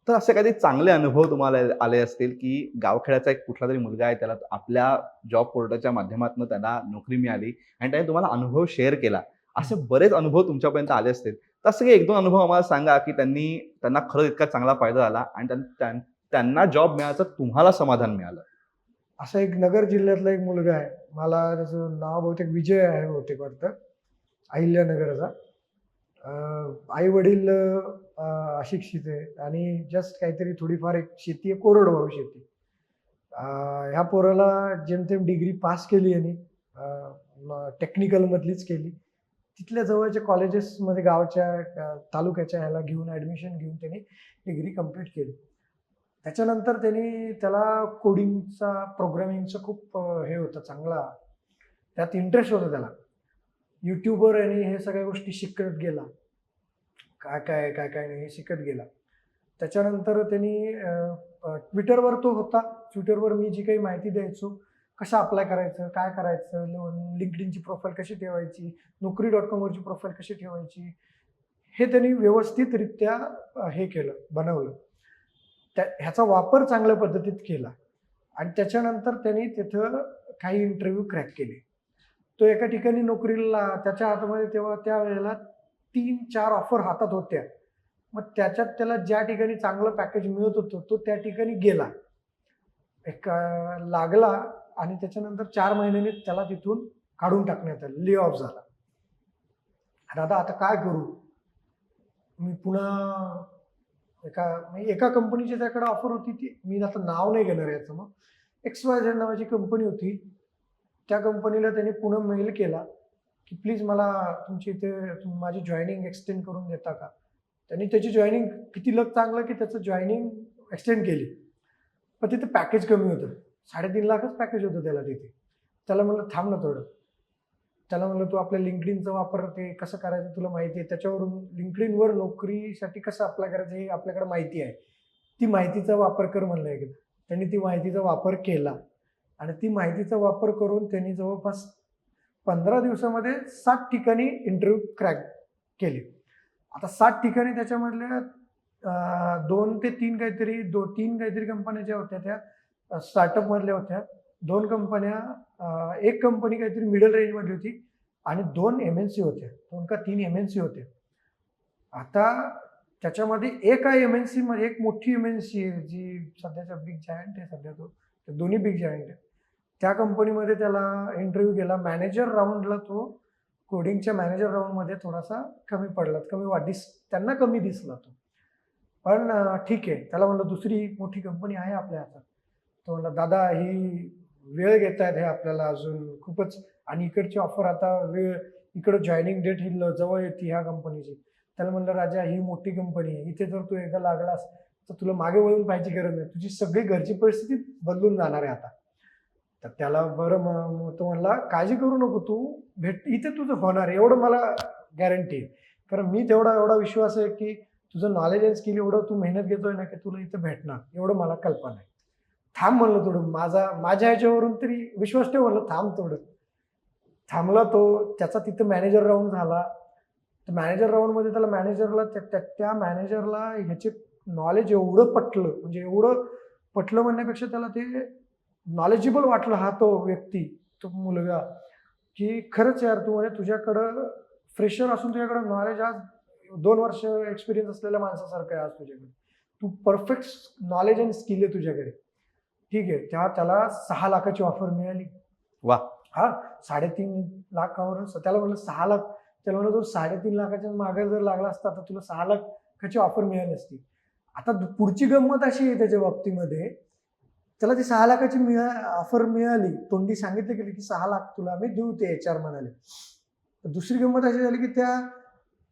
तर असे काही चांगले अनुभव तुम्हाला आले असतील, की गावखेड्याचा एक कुठलातरी मुलगा आहे, त्याला आपल्या जॉब पोर्टलच्या माध्यमातून त्याला नोकरी मिळाली आणि त्याने तुम्हाला अनुभव शेअर केला. असे बरेच अनुभव तुमच्यापर्यंत आले असतील. तर असे काही 1-2 अनुभव आम्हाला सांगा, की त्यांना खरंच इतका चांगला फायदा झाला आणि त्यांना जॉब मिळायचं तुम्हाला समाधान मिळालं. असा एक नगर जिल्ह्यातला एक मुलगा आहे, मला त्याचं नाव बहुतेक विजय आहे बहुतेक वाटतं, अहिल्यानगरचा. आई वडील अशिक्षित आहे आणि जस्ट काहीतरी थोडीफार एक शेती आहे, कोरडवाहू शेती. ह्या पोराला जेमतेम डिग्री पास केली यांनी, टेक्निकल मधलीच केली. तिथल्या जवळच्या कॉलेजेसमध्ये गावच्या तालुक्याच्या ह्याला घेऊन ॲडमिशन घेऊन त्यांनी डिग्री कंप्लीट केली. त्याच्यानंतर त्याला कोडिंगचा, प्रोग्रामिंगचं खूप हे होतं, चांगला त्यात इंटरेस्ट होता त्याला. यूट्यूबवर आणि हे सगळ्या गोष्टी शिकत गेला, काय नाही हे शिकत गेला. त्याच्यानंतर त्यांनी ट्विटरवर तो होता. ट्विटरवर मी जी काही माहिती द्यायचो, कसं अप्लाय करायचं, काय करायचं, लिंक्डइनची प्रोफाईल कशी ठेवायची, Naukri.com वरची प्रोफाईल कशी ठेवायची, हे त्यांनी व्यवस्थितरित्या हे केलं, बनवलं. ह्याचा वापर चांगल्या पद्धतीत केला आणि त्याच्यानंतर त्यांनी तिथं काही इंटरव्ह्यू क्रॅक केले. तो एका ठिकाणी नोकरीला, त्याच्या हातामध्ये तेव्हा त्यावेळेला 3-4 ऑफर हातात होत्या. मग त्याच्यात त्याला ज्या ठिकाणी चांगलं पॅकेज मिळत होतं तो त्या ठिकाणी गेला, लागला आणि त्याच्यानंतर 4 महिन्यांनी त्याला तिथून काढून टाकण्यात आलं, ले ऑफ झाला. दादा आता काय करू, मी पुन्हा एका कंपनीची त्याकडे ऑफर होती, ती मी आता नाव नाही घेणार याचं, मग XYZ नावाची कंपनी होती. त्या कंपनीला त्यांनी पुन्हा मेल केला की प्लीज मला तुमची इथे माझी जॉईनिंग एक्सटेंड करून देता का. त्यांनी त्याची जॉईनिंग, किती लक चांगलं की त्याचं जॉईनिंग एक्सटेंड केली. पण तिथे पॅकेज कमी होतं, 3.5 लाखच पॅकेज होतं त्याला तिथे. त्याला म्हणलं थांब ना थोडं. त्याला म्हणलं तू आपल्या लिंक्डइनचा वापर ते कसं करायचं तुला माहिती आहे, त्याच्यावरून लिंक्डइनवर नोकरीसाठी कसं अप्लाय करायचं हे आपल्याकडे माहिती आहे, ती माहितीचा वापर कर म्हणलं एकदा. त्यांनी ती माहितीचा वापर केला आणि ती माहितीचा वापर करून त्यांनी जवळपास 15 दिवसामध्ये 7 ठिकाणी इंटरव्ह्यू क्रॅक केले. आता 7 ठिकाणी त्याच्यामधल्या 2 ते 3 काहीतरी कंपन्या ज्या होत्या त्या स्टार्टअप मधल्या होत्या. 2 कंपन्या, एक कंपनी काहीतरी मिडल रेंजमध्ये होती आणि 2 MNC होत्या, 2 का 3 MNC होत्या. आता त्याच्यामध्ये एक MNC मध्ये एक मोठी MNC आहे जी सध्याच्या बिग जायंट आहे, सध्या तो दोन्ही बिग जायंट आहे. त्या कंपनीमध्ये त्याला इंटरव्ह्यू गेला, मॅनेजर राऊंडला तो कोडिंगच्या मॅनेजर राऊंडमध्ये थोडासा कमी पडला, त्यांना कमी दिसला तो. पण ठीक आहे, त्याला म्हणलं दुसरी मोठी कंपनी आहे आपल्या हातात. तो म्हणला दादा ही वेळ घेत आहेत हे आपल्याला अजून खूपच, आणि इकडची ऑफर आता इकडं जॉईनिंग डेट ही जवळ येते ह्या कंपनीची. त्याला म्हणलं राजा ही मोठी कंपनी आहे, इथे जर तू एकदा लागलास तर तुला मागे वळून पाहायची गरज नाही, तुझी सगळी घरची परिस्थिती बदलून जाणार आहे आता. तर त्याला बरं, तो म्हणला काळजी करू नको, तू इथे तुझं होणार आहे एवढं मला गॅरंटी आहे. कारण मी एवढा विश्वास आहे की तुझं नॉलेज अँड स्किल एवढं तू मेहनत घेतोय ना की तुला इथं भेटणार, एवढं मला कल्पना आहे. थांब म्हणलं थोडं, माझ्या ह्याच्यावरून तरी विश्वास ठेव म्हणलं, थांब थोडं. थांबला तो, त्याचा तिथं मॅनेजर राऊंड झाला. तर मॅनेजर राऊंडमध्ये त्याला त्या मॅनेजरला ह्याचे नॉलेज एवढं पटलं, म्हणजे एवढं पटलं म्हणण्यापेक्षा त्याला ते नॉलेजेबल वाटलं हा तो व्यक्ती, तो मुलगा, की खरंच यार तू म्हणजे तुझ्याकडं फ्रेशर असून तुझ्याकडं नॉलेज आज 2 वर्ष एक्सपिरियन्स असलेल्या माणसासारखं आहे आज तुझ्याकडे, तू परफेक्ट नॉलेज अँड स्किल आहे तुझ्याकडे. ठीक आहे, त्याला 6 लाखाची ऑफर मिळाली. वा. हा 3.5 लाखावरून त्याला म्हणलं 6 लाख, त्याला म्हणलं तू 3.5 लाखाच्या मागे जर लागला असता तर तुला 6 लाखाची ऑफर मिळाली असती. आता पुढची गंमत अशी आहे त्याच्या बाबतीमध्ये, त्याला ती 6 लाखाची ऑफर मिळाली, तोंडी सांगितलं गेली की 6 लाख तुला आम्ही देऊ, ते HR म्हणाले. दुसरी गंमत अशी झाली की त्या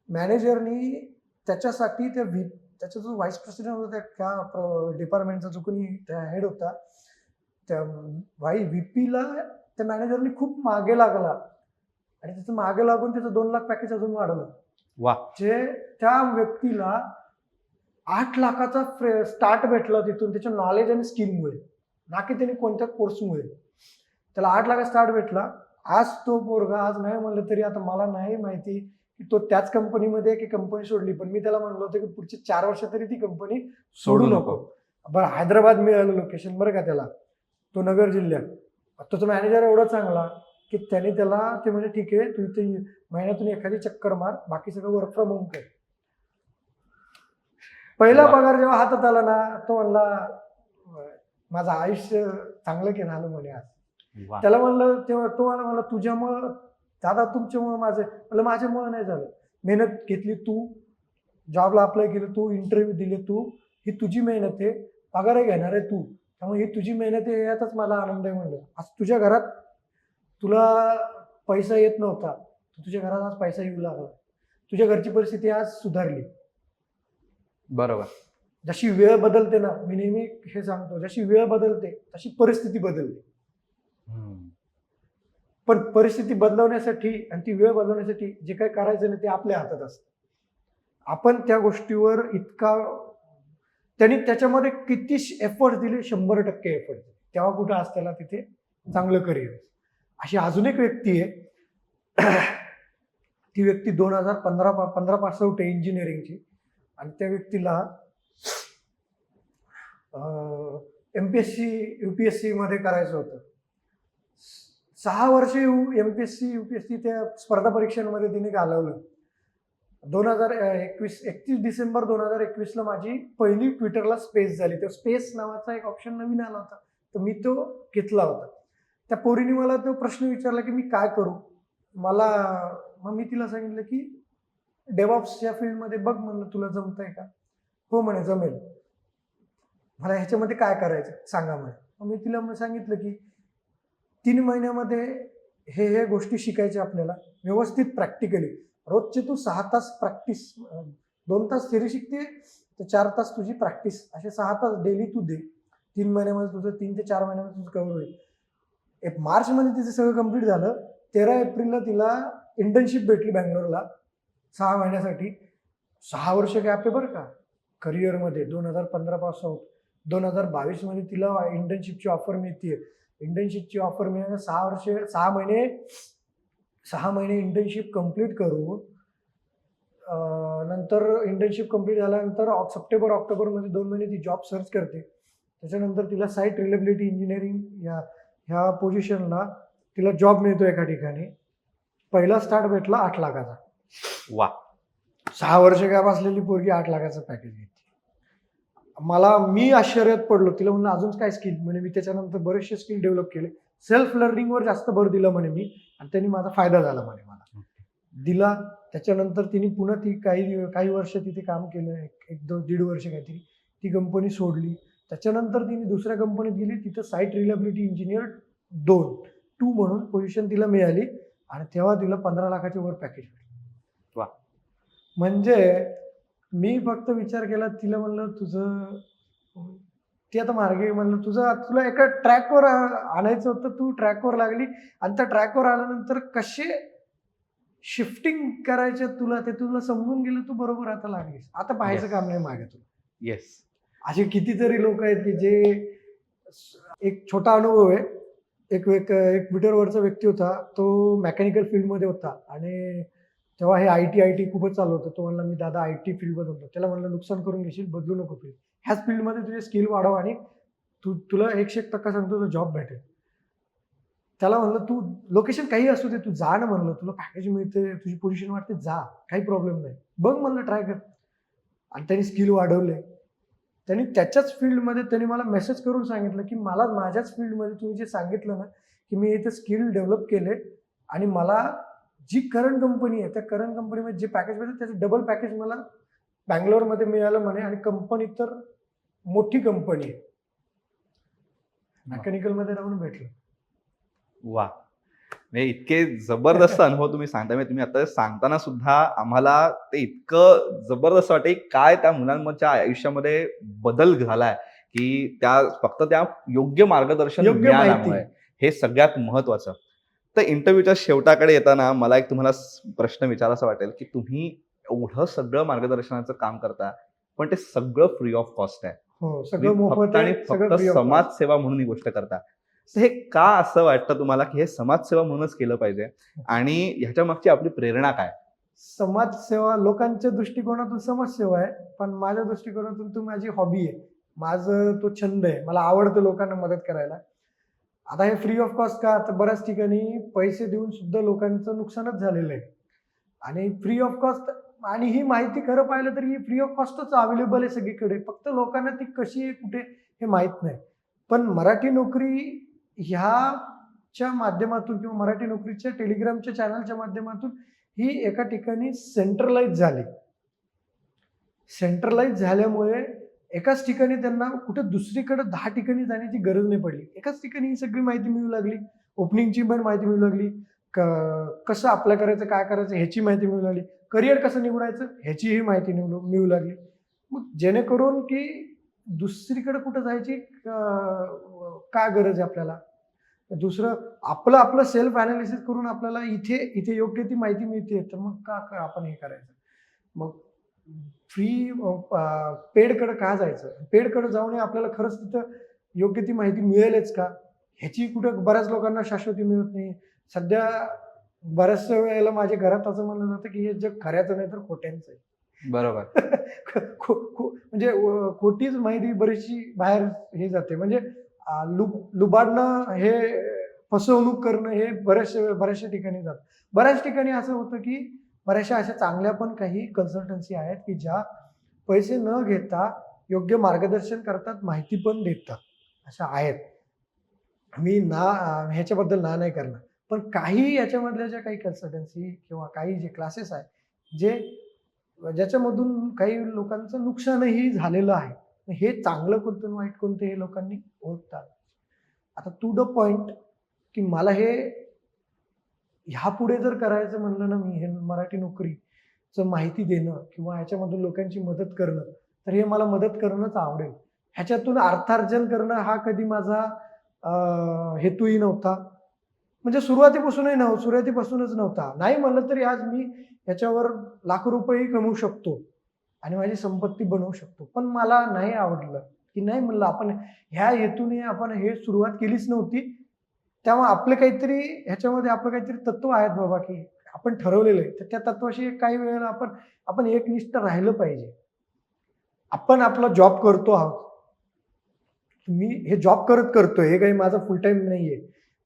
मॅनेजरनी त्याच्यासाठी त्याचा जो व्हाईस प्रेसिडेंट होता त्या डिपार्टमेंटचा, जो कोणी त्या हेड होता, त्या व्हीपीला त्या मॅनेजरनी खूप मागे लागला आणि त्याचं मागे लागून त्याचं 2 लाख पॅकेज अजून वाढवलं. वा. जे त्या व्यक्तीला 8 लाखाचा स्टार्ट भेटला तिथून त्याच्या नॉलेज आणि स्किलमुळे, ना की त्याने कोणत्या कोर्समुळे. त्याला 8 लाखाचा स्टार्ट भेटला. आज तो पोरगा, आज नाही म्हणलं तरी, आता मला नाही माहिती की तो त्याच कंपनीमध्ये की कंपनी सोडली, पण मी त्याला म्हणलो होतं की पुढचे 4 वर्ष तरी ती कंपनी सोडू नको. बरं, हैदराबाद मिळालं लोकेशन बरं का त्याला, तो नगर जिल्ह्यात. तो मॅनेजर एवढा चांगला की त्याने त्याला ते म्हणजे ठीक आहे, तू इथे महिन्यातून एखादी चक्कर मार, बाकी सगळं वर्क फ्रॉम होम कर. पहिला पगार जेव्हा हातात आला ना, तो म्हणला माझं आयुष्य चांगलं केलं आलं म्हणे आज. त्याला म्हणलं, तेव्हा तो मला म्हणला तुझ्यामुळं दादा, तुमच्यामुळं माझं. म्हणलं माझ्यामुळं नाही झालं, मेहनत घेतली तू, जॉबला अप्लाय केलं तू, इंटरव्ह्यू दिले तू, ही तुझी मेहनत आहे, पगारही घेणार आहे तू, त्यामुळे ही तुझी मेहनत आहे, यातच मला आनंद आहे. म्हणलं आज तुझ्या घरात तुला पैसा येत नव्हता, तुझ्या घरात आज पैसा येऊ लागला, तुझ्या घरची परिस्थिती आज सुधारली. बरोबर. जशी वेळ बदलते ना, मी नेहमी हे सांगतो, जशी वेळ बदलते तशी परिस्थिती बदलते. पण परिस्थिती बदलवण्यासाठी आणि ती वेळ बदलवण्यासाठी जे काही करायचं ना ते आपल्या हातात असतं. आपण त्या गोष्टीवर इतका, त्यांनी त्याच्यामध्ये किती एफर्ट दिले, 100% एफर्ट दिले, तेव्हा कुठं आज त्याला तिथे चांगलं करिअर. अशी अजून एक व्यक्ती आहे, ती व्यक्ती 2015 पास आउट आहे इंजिनिअरिंगची, आणि त्या व्यक्तीला MPSC UPSC मध्ये करायचं होतं. 6 वर्ष MPSC UPSC त्या स्पर्धा परीक्षांमध्ये तिने घालवलं. 31 डिसेंबर 2021 माझी पहिली ट्विटरला स्पेस झाली. तर स्पेस नावाचा एक ऑप्शन नवीन आला होता, तर मी तो घेतला होता. त्या पोरीने मला तो प्रश्न विचारला की मी काय करू. मग मी तिला सांगितलं की डेव्हऑप्सच्या फील्डमध्ये बघ म्हणलं, तुला जमतंय का. हो म्हणे जमेल. मला ह्याच्यामध्ये काय करायचं सांगा म्हणे. मग मी तिला सांगितलं की 3 महिन्यामध्ये हे गोष्टी शिकायच्या आपल्याला, व्यवस्थित प्रॅक्टिकली. रोजचे तू 6 तास प्रॅक्टिस, 2 तास थिअरी शिकते तर 4 तास तुझी प्रॅक्टिस, असे 6 तास डेली तू दे. 3 महिन्यामध्ये तुझं 3 ते 4 महिन्यामध्ये तुझं कव्हर होईल. मार्चमध्ये तिचं सगळं कंप्लीट झालं. 13 एप्रिलला तिला इंटर्नशिप भेटली बँगलोरला 6 महिन्यासाठी. 6 वर्ष गॅप आहे बरं का करिअरमध्ये. 2015 पास आउट, 2022 मध्ये तिला इंटर्नशिपची ऑफर मिळते. इंटर्नशिपची ऑफर मिळायला 6 महिने इंटर्नशिप कंप्लीट करून, नंतर इंटर्नशिप कंप्लीट झाल्यानंतर सप्टेंबर ऑक्टोबरमध्ये 2 महिने ती जॉब सर्च करते. त्याच्यानंतर तिला साईट रिलेबिलिटी इंजिनिअरिंग ह्या पोझिशनला तिला जॉब मिळतो एका ठिकाणी. पहिला स्टार्ट भेटला 8 लाखाचा. वा. 6 वर्ष गॅप असलेली पोरगी 8 लाखाचं पॅकेज घेते. मी आश्चर्यात पडलो. तिला म्हणलं अजून काय स्किल. म्हणे मी त्याच्यानंतर बरेचसे स्किल डेव्हलप केले, सेल्फ लर्निंगवर जास्त भर दिला म्हणे मी, आणि त्यांनी माझा फायदा झाला म्हणे मला दिला. त्याच्यानंतर तिने पुन्हा ती काही वर्ष तिथे काम केलं, 1-1.5 वर्ष काहीतरी. ती कंपनी सोडली. त्याच्यानंतर तिने दुसऱ्या कंपनीत गेली, तिथं साईट रिलेबिलिटी इंजिनियर 2 म्हणून पोझिशन तिला मिळाली, आणि तेव्हा तिला 15 लाखाच्या वर पॅकेज भेटलं. म्हणजे मी फक्त विचार केला, तिला म्हणलं तुझं ती आता मार्गे, म्हणलं तुला एका ट्रॅकवर आणायचं होतं, तू ट्रॅकवर लागली, आणि त्या ट्रॅकवर आल्यानंतर कसे शिफ्टिंग करायचे ते तुला समजून गेलं, तू बरोबर आता लागलीस. आता पाहायचं काम नाही मागे तुला. येस. असे कितीतरी लोक आहेत की जे, एक छोटा अनुभव आहे. एक ट्विटरवरचा व्यक्ती होता, तो मेकॅनिकल फील्डमध्ये होता, आणि तेव्हा हे IT खूपच चालू होतं. तो म्हणला मी दादा IT फील्डमध्ये होतो. त्याला म्हणलं नुकसान करून घेशील, बदलू नको फील्ड, ह्याच फील्डमध्ये तुझे स्किल वाढव, आणि तुला 101% सांगतो तुला जॉब भेटेल. त्याला म्हणलं तू लोकेशन काही असू दे, तू जा ना म्हणलं, तुला पॅकेज मिळते, तुझी पोझिशन वाढते, जा, काही प्रॉब्लेम नाही, बघ म्हणलं, ट्राय कर. आणि त्यांनी स्किल वाढवले. त्यांनी त्याच्याच फील्डमध्ये त्यांनी मला मेसेज करून सांगितलं की मला माझ्याच फील्डमध्ये तुम्ही जे सांगितलं ना की मी इथे स्किल डेव्हलप केले, आणि मला जी करंट कंपनी आहे त्या करंट कंपनीमध्ये जे पॅकेज मिळतं त्याचं डबल पॅकेज मला बँगलोरमध्ये मिळालं म्हणे. आणि कंपनी तर मोठी कंपनी आहे, मेकॅनिकलमध्ये राहून भेटलं. वा. म्हणजे इतके जबरदस्त अनुभव तुम्ही सांगताय. म्हणजे तुम्ही आता सांगताना सुद्धा आम्हाला ते इतकं जबरदस्त वाटते, की काय त्या मुलांच्या आयुष्यामध्ये बदल झालाय, की फक्त त्या योग्य मार्गदर्शन योग्य माहिती. मिळाल्यामुळे. हे सगळ्यात महत्त्वाचं. तर इंटरव्ह्यूच्या शेवटाकडे येताना मला एक तुम्हाला प्रश्न विचारावासा वाटेल, की तुम्ही एवढं सगळं मार्गदर्शनाचं काम करता, पण ते सगळं फ्री ऑफ कॉस्ट आहे. हो, तुम्ही सगळं फक्त मोफत आणि आहे, फक्त सगळं फ्री ऑफ कॉस्ट. समाजसेवा म्हणून ही गोष्ट करता. तर हे का असं वाटतं तुम्हाला, की हे समाजसेवा म्हणूनच केलं पाहिजे? आणि ह्याच्या मागची आपली प्रेरणा काय? समाजसेवा लोकांच्या दृष्टिकोनातून समाजसेवा आहे, पण माझ्या दृष्टिकोनातून ती माझी हॉबी आहे. माझं तो छंद आहे. मला आवडतं लोकांना मदत करायला. आता हे फ्री ऑफ कॉस्ट का? तर बऱ्याच ठिकाणी पैसे देऊन सुद्धा लोकांचं नुकसानच झालेलं आहे. आणि फ्री ऑफ कॉस्ट आणि ही माहिती खरं पाहिलं तर ही फ्री ऑफ कॉस्टच अवेलेबल आहे सगळीकडे. फक्त लोकांना ती कशी आहे, कुठे हे माहीत नाही. पण मराठी नोकरी ह्याच्या माध्यमातून किंवा मराठी नोकरीच्या टेलिग्रामच्या चॅनलच्या माध्यमातून ही एका ठिकाणी सेंट्रलाइज झाली. सेंट्रलाइज झाल्यामुळे एकाच ठिकाणी त्यांना कुठे दुसरीकडे 10 ठिकाणी जाण्याची गरज नाही पडली. एकाच ठिकाणी ही सगळी माहिती मिळू लागली. ओपनिंगची पण माहिती मिळू लागली. कसं अप्लाय करायचं, काय करायचं ह्याची माहिती मिळू लागली. करिअर कसं निवडायचं ह्याचीही माहिती मिळू लागली. मग जेणेकरून की दुसरीकडे कुठं जायची का गरज आहे आपल्याला? दुसरं आपलं सेल्फ अॅनालिसिस करून आपल्याला इथे इथे योग्य ती माहिती मिळते, तर मग का आपण हे करायचं? मग फ्री पेडकडे का जायचं? पेडकडे जाऊन आपल्याला खरंच तिथं योग्य ती माहिती मिळेलच का? ह्याची कुठं बऱ्याच लोकांना शाश्वती मिळत नाही. सध्या बऱ्याचशा वेळेला माझ्या घरात असं म्हणलं जातं, की हे जग खऱ्याचं नाही तर खोट्यांचं आहे. बरोबर. म्हणजे खोटीच माहिती बरीचशी बाहेर हे जाते. म्हणजे लुबाडणं हे फसवणूक करणं हे बऱ्याचशा ठिकाणी जातं. बऱ्याच ठिकाणी असं होतं, की बऱ्याचशा अशा चांगल्या पण काही कन्सल्टन्सी आहेत, की ज्या पैसे न घेता योग्य मार्गदर्शन करतात, माहिती पण देतात. अशा आहेत. मी ह्याच्याबद्दल नाही करणार. पण काही याच्यामधल्या ज्या काही कन्सल्टन्सी किंवा काही जे क्लासेस आहेत, ज्याच्यामधून काही लोकांचं नुकसानही झालेलं आहे. हे चांगलं कोणतं आणि वाईट कोणतं हे लोकांनी ओळखतात. आता टू द पॉइंट, की मला हे ह्यापुढे जर करायचं म्हणलं ना, मी हे मराठी नोकरीचं माहिती देणं किंवा ह्याच्यामधून लोकांची मदत करणं, तर हे मला मदत करणंच आवडेल. ह्याच्यातून अर्थार्जन करणं हा कधी माझा हेतूही नव्हता. म्हणजे सुरुवातीपासूनच नव्हता. नाही म्हणलं तरी आज मी ह्याच्यावर लाखो रुपयेही कमवू शकतो आणि माझी संपत्ती बनवू शकतो. पण मला नाही आवडलं, की नाही म्हणलं आपण ह्या हेतूने आपण हे सुरुवात केलीच नव्हती. तेव्हा ह्याच्यामध्ये आपलं काहीतरी तत्व आहेत बाबा, की आपण ठरवलेलं आहे. तर त्या तत्वाशी काही वेळेला आपण एकनिष्ठ राहिलं पाहिजे. आपण आपला जॉब करतो आहोत. मी हे जॉब करतोय. हे काही माझा फुल टाईम नाहीये.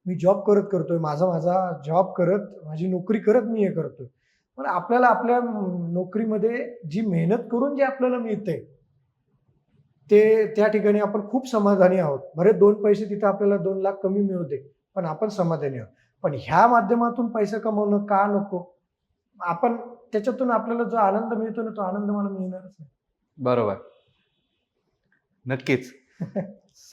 मी जॉब करतोय. माझा जॉब करत, माझी नोकरी करत मी हे करतोय. पण आपल्याला आपल्या नोकरीमध्ये जी मेहनत करून जे आपल्याला मिळतंय, ते त्या ठिकाणी आपण खूप समाधानी आहोत. बरे 2 पैसे तिथे आपल्याला 2 लाख कमी मिळू दे, पण आपण समाधानी आहोत. पण ह्या माध्यमातून पैसे कमवणं का नको? आपण त्याच्यातून आपल्याला जो आनंद मिळतो ना, तो आनंद मला मिळणारच नाही. बरोबर. नक्कीच.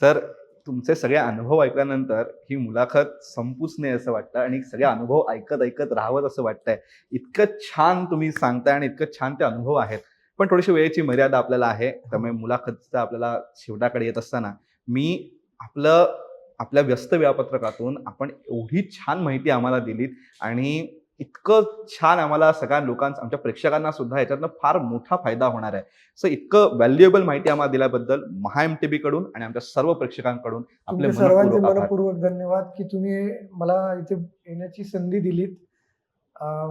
सर, तुमचे सगळे अनुभव ऐकल्यानंतर ही मुलाखत संपूच नये असं वाटतं आणि सगळे अनुभव ऐकत राहावं असं वाटतंय. इतकं छान तुम्ही सांगताय आणि इतकं छान ते अनुभव आहेत. पण थोडीशी वेळेची मर्यादा आपल्याला आहे. त्यामुळे मुलाखतीचा आपल्याला शेवटाकडे येत असताना मी आपल्या व्यस्त वेळापत्रकातून आपण एवढी छान माहिती आम्हाला दिलीत आणि इतकं छान आम्हाला सगळ्या लोकांचं, आमच्या प्रेक्षकांना सुद्धा याच्यातनं फार मोठा फायदा होणार आहे. सो इतकं व्हॅल्युएबल माहिती आम्हाला दिल्याबद्दल MHA-MTB कडून आणि आमच्या सर्व प्रेक्षकांकडून आपले तुमचे सर्वांचे मनःपूर्वक आभार. मनःपूर्वक धन्यवाद, की तुम्ही मला इथे येण्याची संधी दिलीत.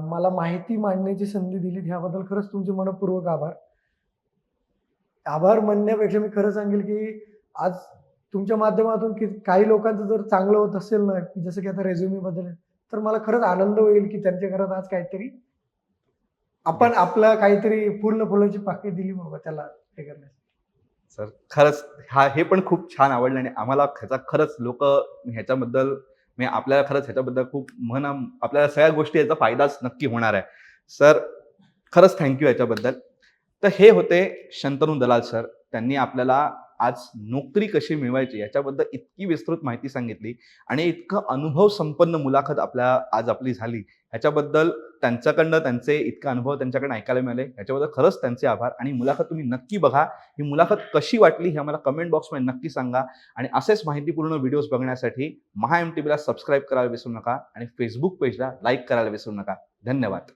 मला माहिती मांडण्याची संधी दिलीत, ह्याबद्दल खरंच तुमचे मनःपूर्वक आभार. आभार म्हणण्यापेक्षा मी खरं सांगेल, की आज तुमच्या माध्यमातून की काही लोकांचं जर चांगलं होत असेल ना, की जसं की आता रेझ्युमीबद्दल, तर मला खरंच आनंद होईल, की त्यांच्या घरात आज काहीतरी आपण आपलं काहीतरी पूर्ण फुलाची पाकळी दिली बाबा त्याला हे करण्यासाठी. सर, खरंच हे पण खूप छान आवडलं आणि आम्हाला ह्याचा खरंच ह्याच्याबद्दल म्हणजे आपल्याला खरंच ह्याच्याबद्दल खूप आपल्याला सगळ्या गोष्टी याचा फायदाच नक्की होणार आहे. सर, खरंच थँक्यू याच्याबद्दल. तर हे होते शंतनू दलाल सर. त्यांनी आपल्याला आज नोकरी कशी मिळवायची याच्याबद्दल इतकी विस्तृत माहिती सांगितली आणि इतकं अनुभव संपन्न मुलाखत आज आपली झाली, ह्याच्याबद्दल त्यांच्याकडनं त्यांचे इतका अनुभव त्यांच्याकडनं ऐकायला मिळाले, याच्याबद्दल खरंच त्यांचे आभार. आणि मुलाखत तुम्ही नक्की बघा. ही मुलाखत कशी वाटली हे आम्हाला कमेंट बॉक्समध्ये नक्की सांगा. आणि असेच माहितीपूर्ण व्हिडिओज बघण्यासाठी MHA MTVला सबस्क्राईब करायला विसरू नका आणि फेसबुक पेजला लाईक करायला विसरू नका. धन्यवाद.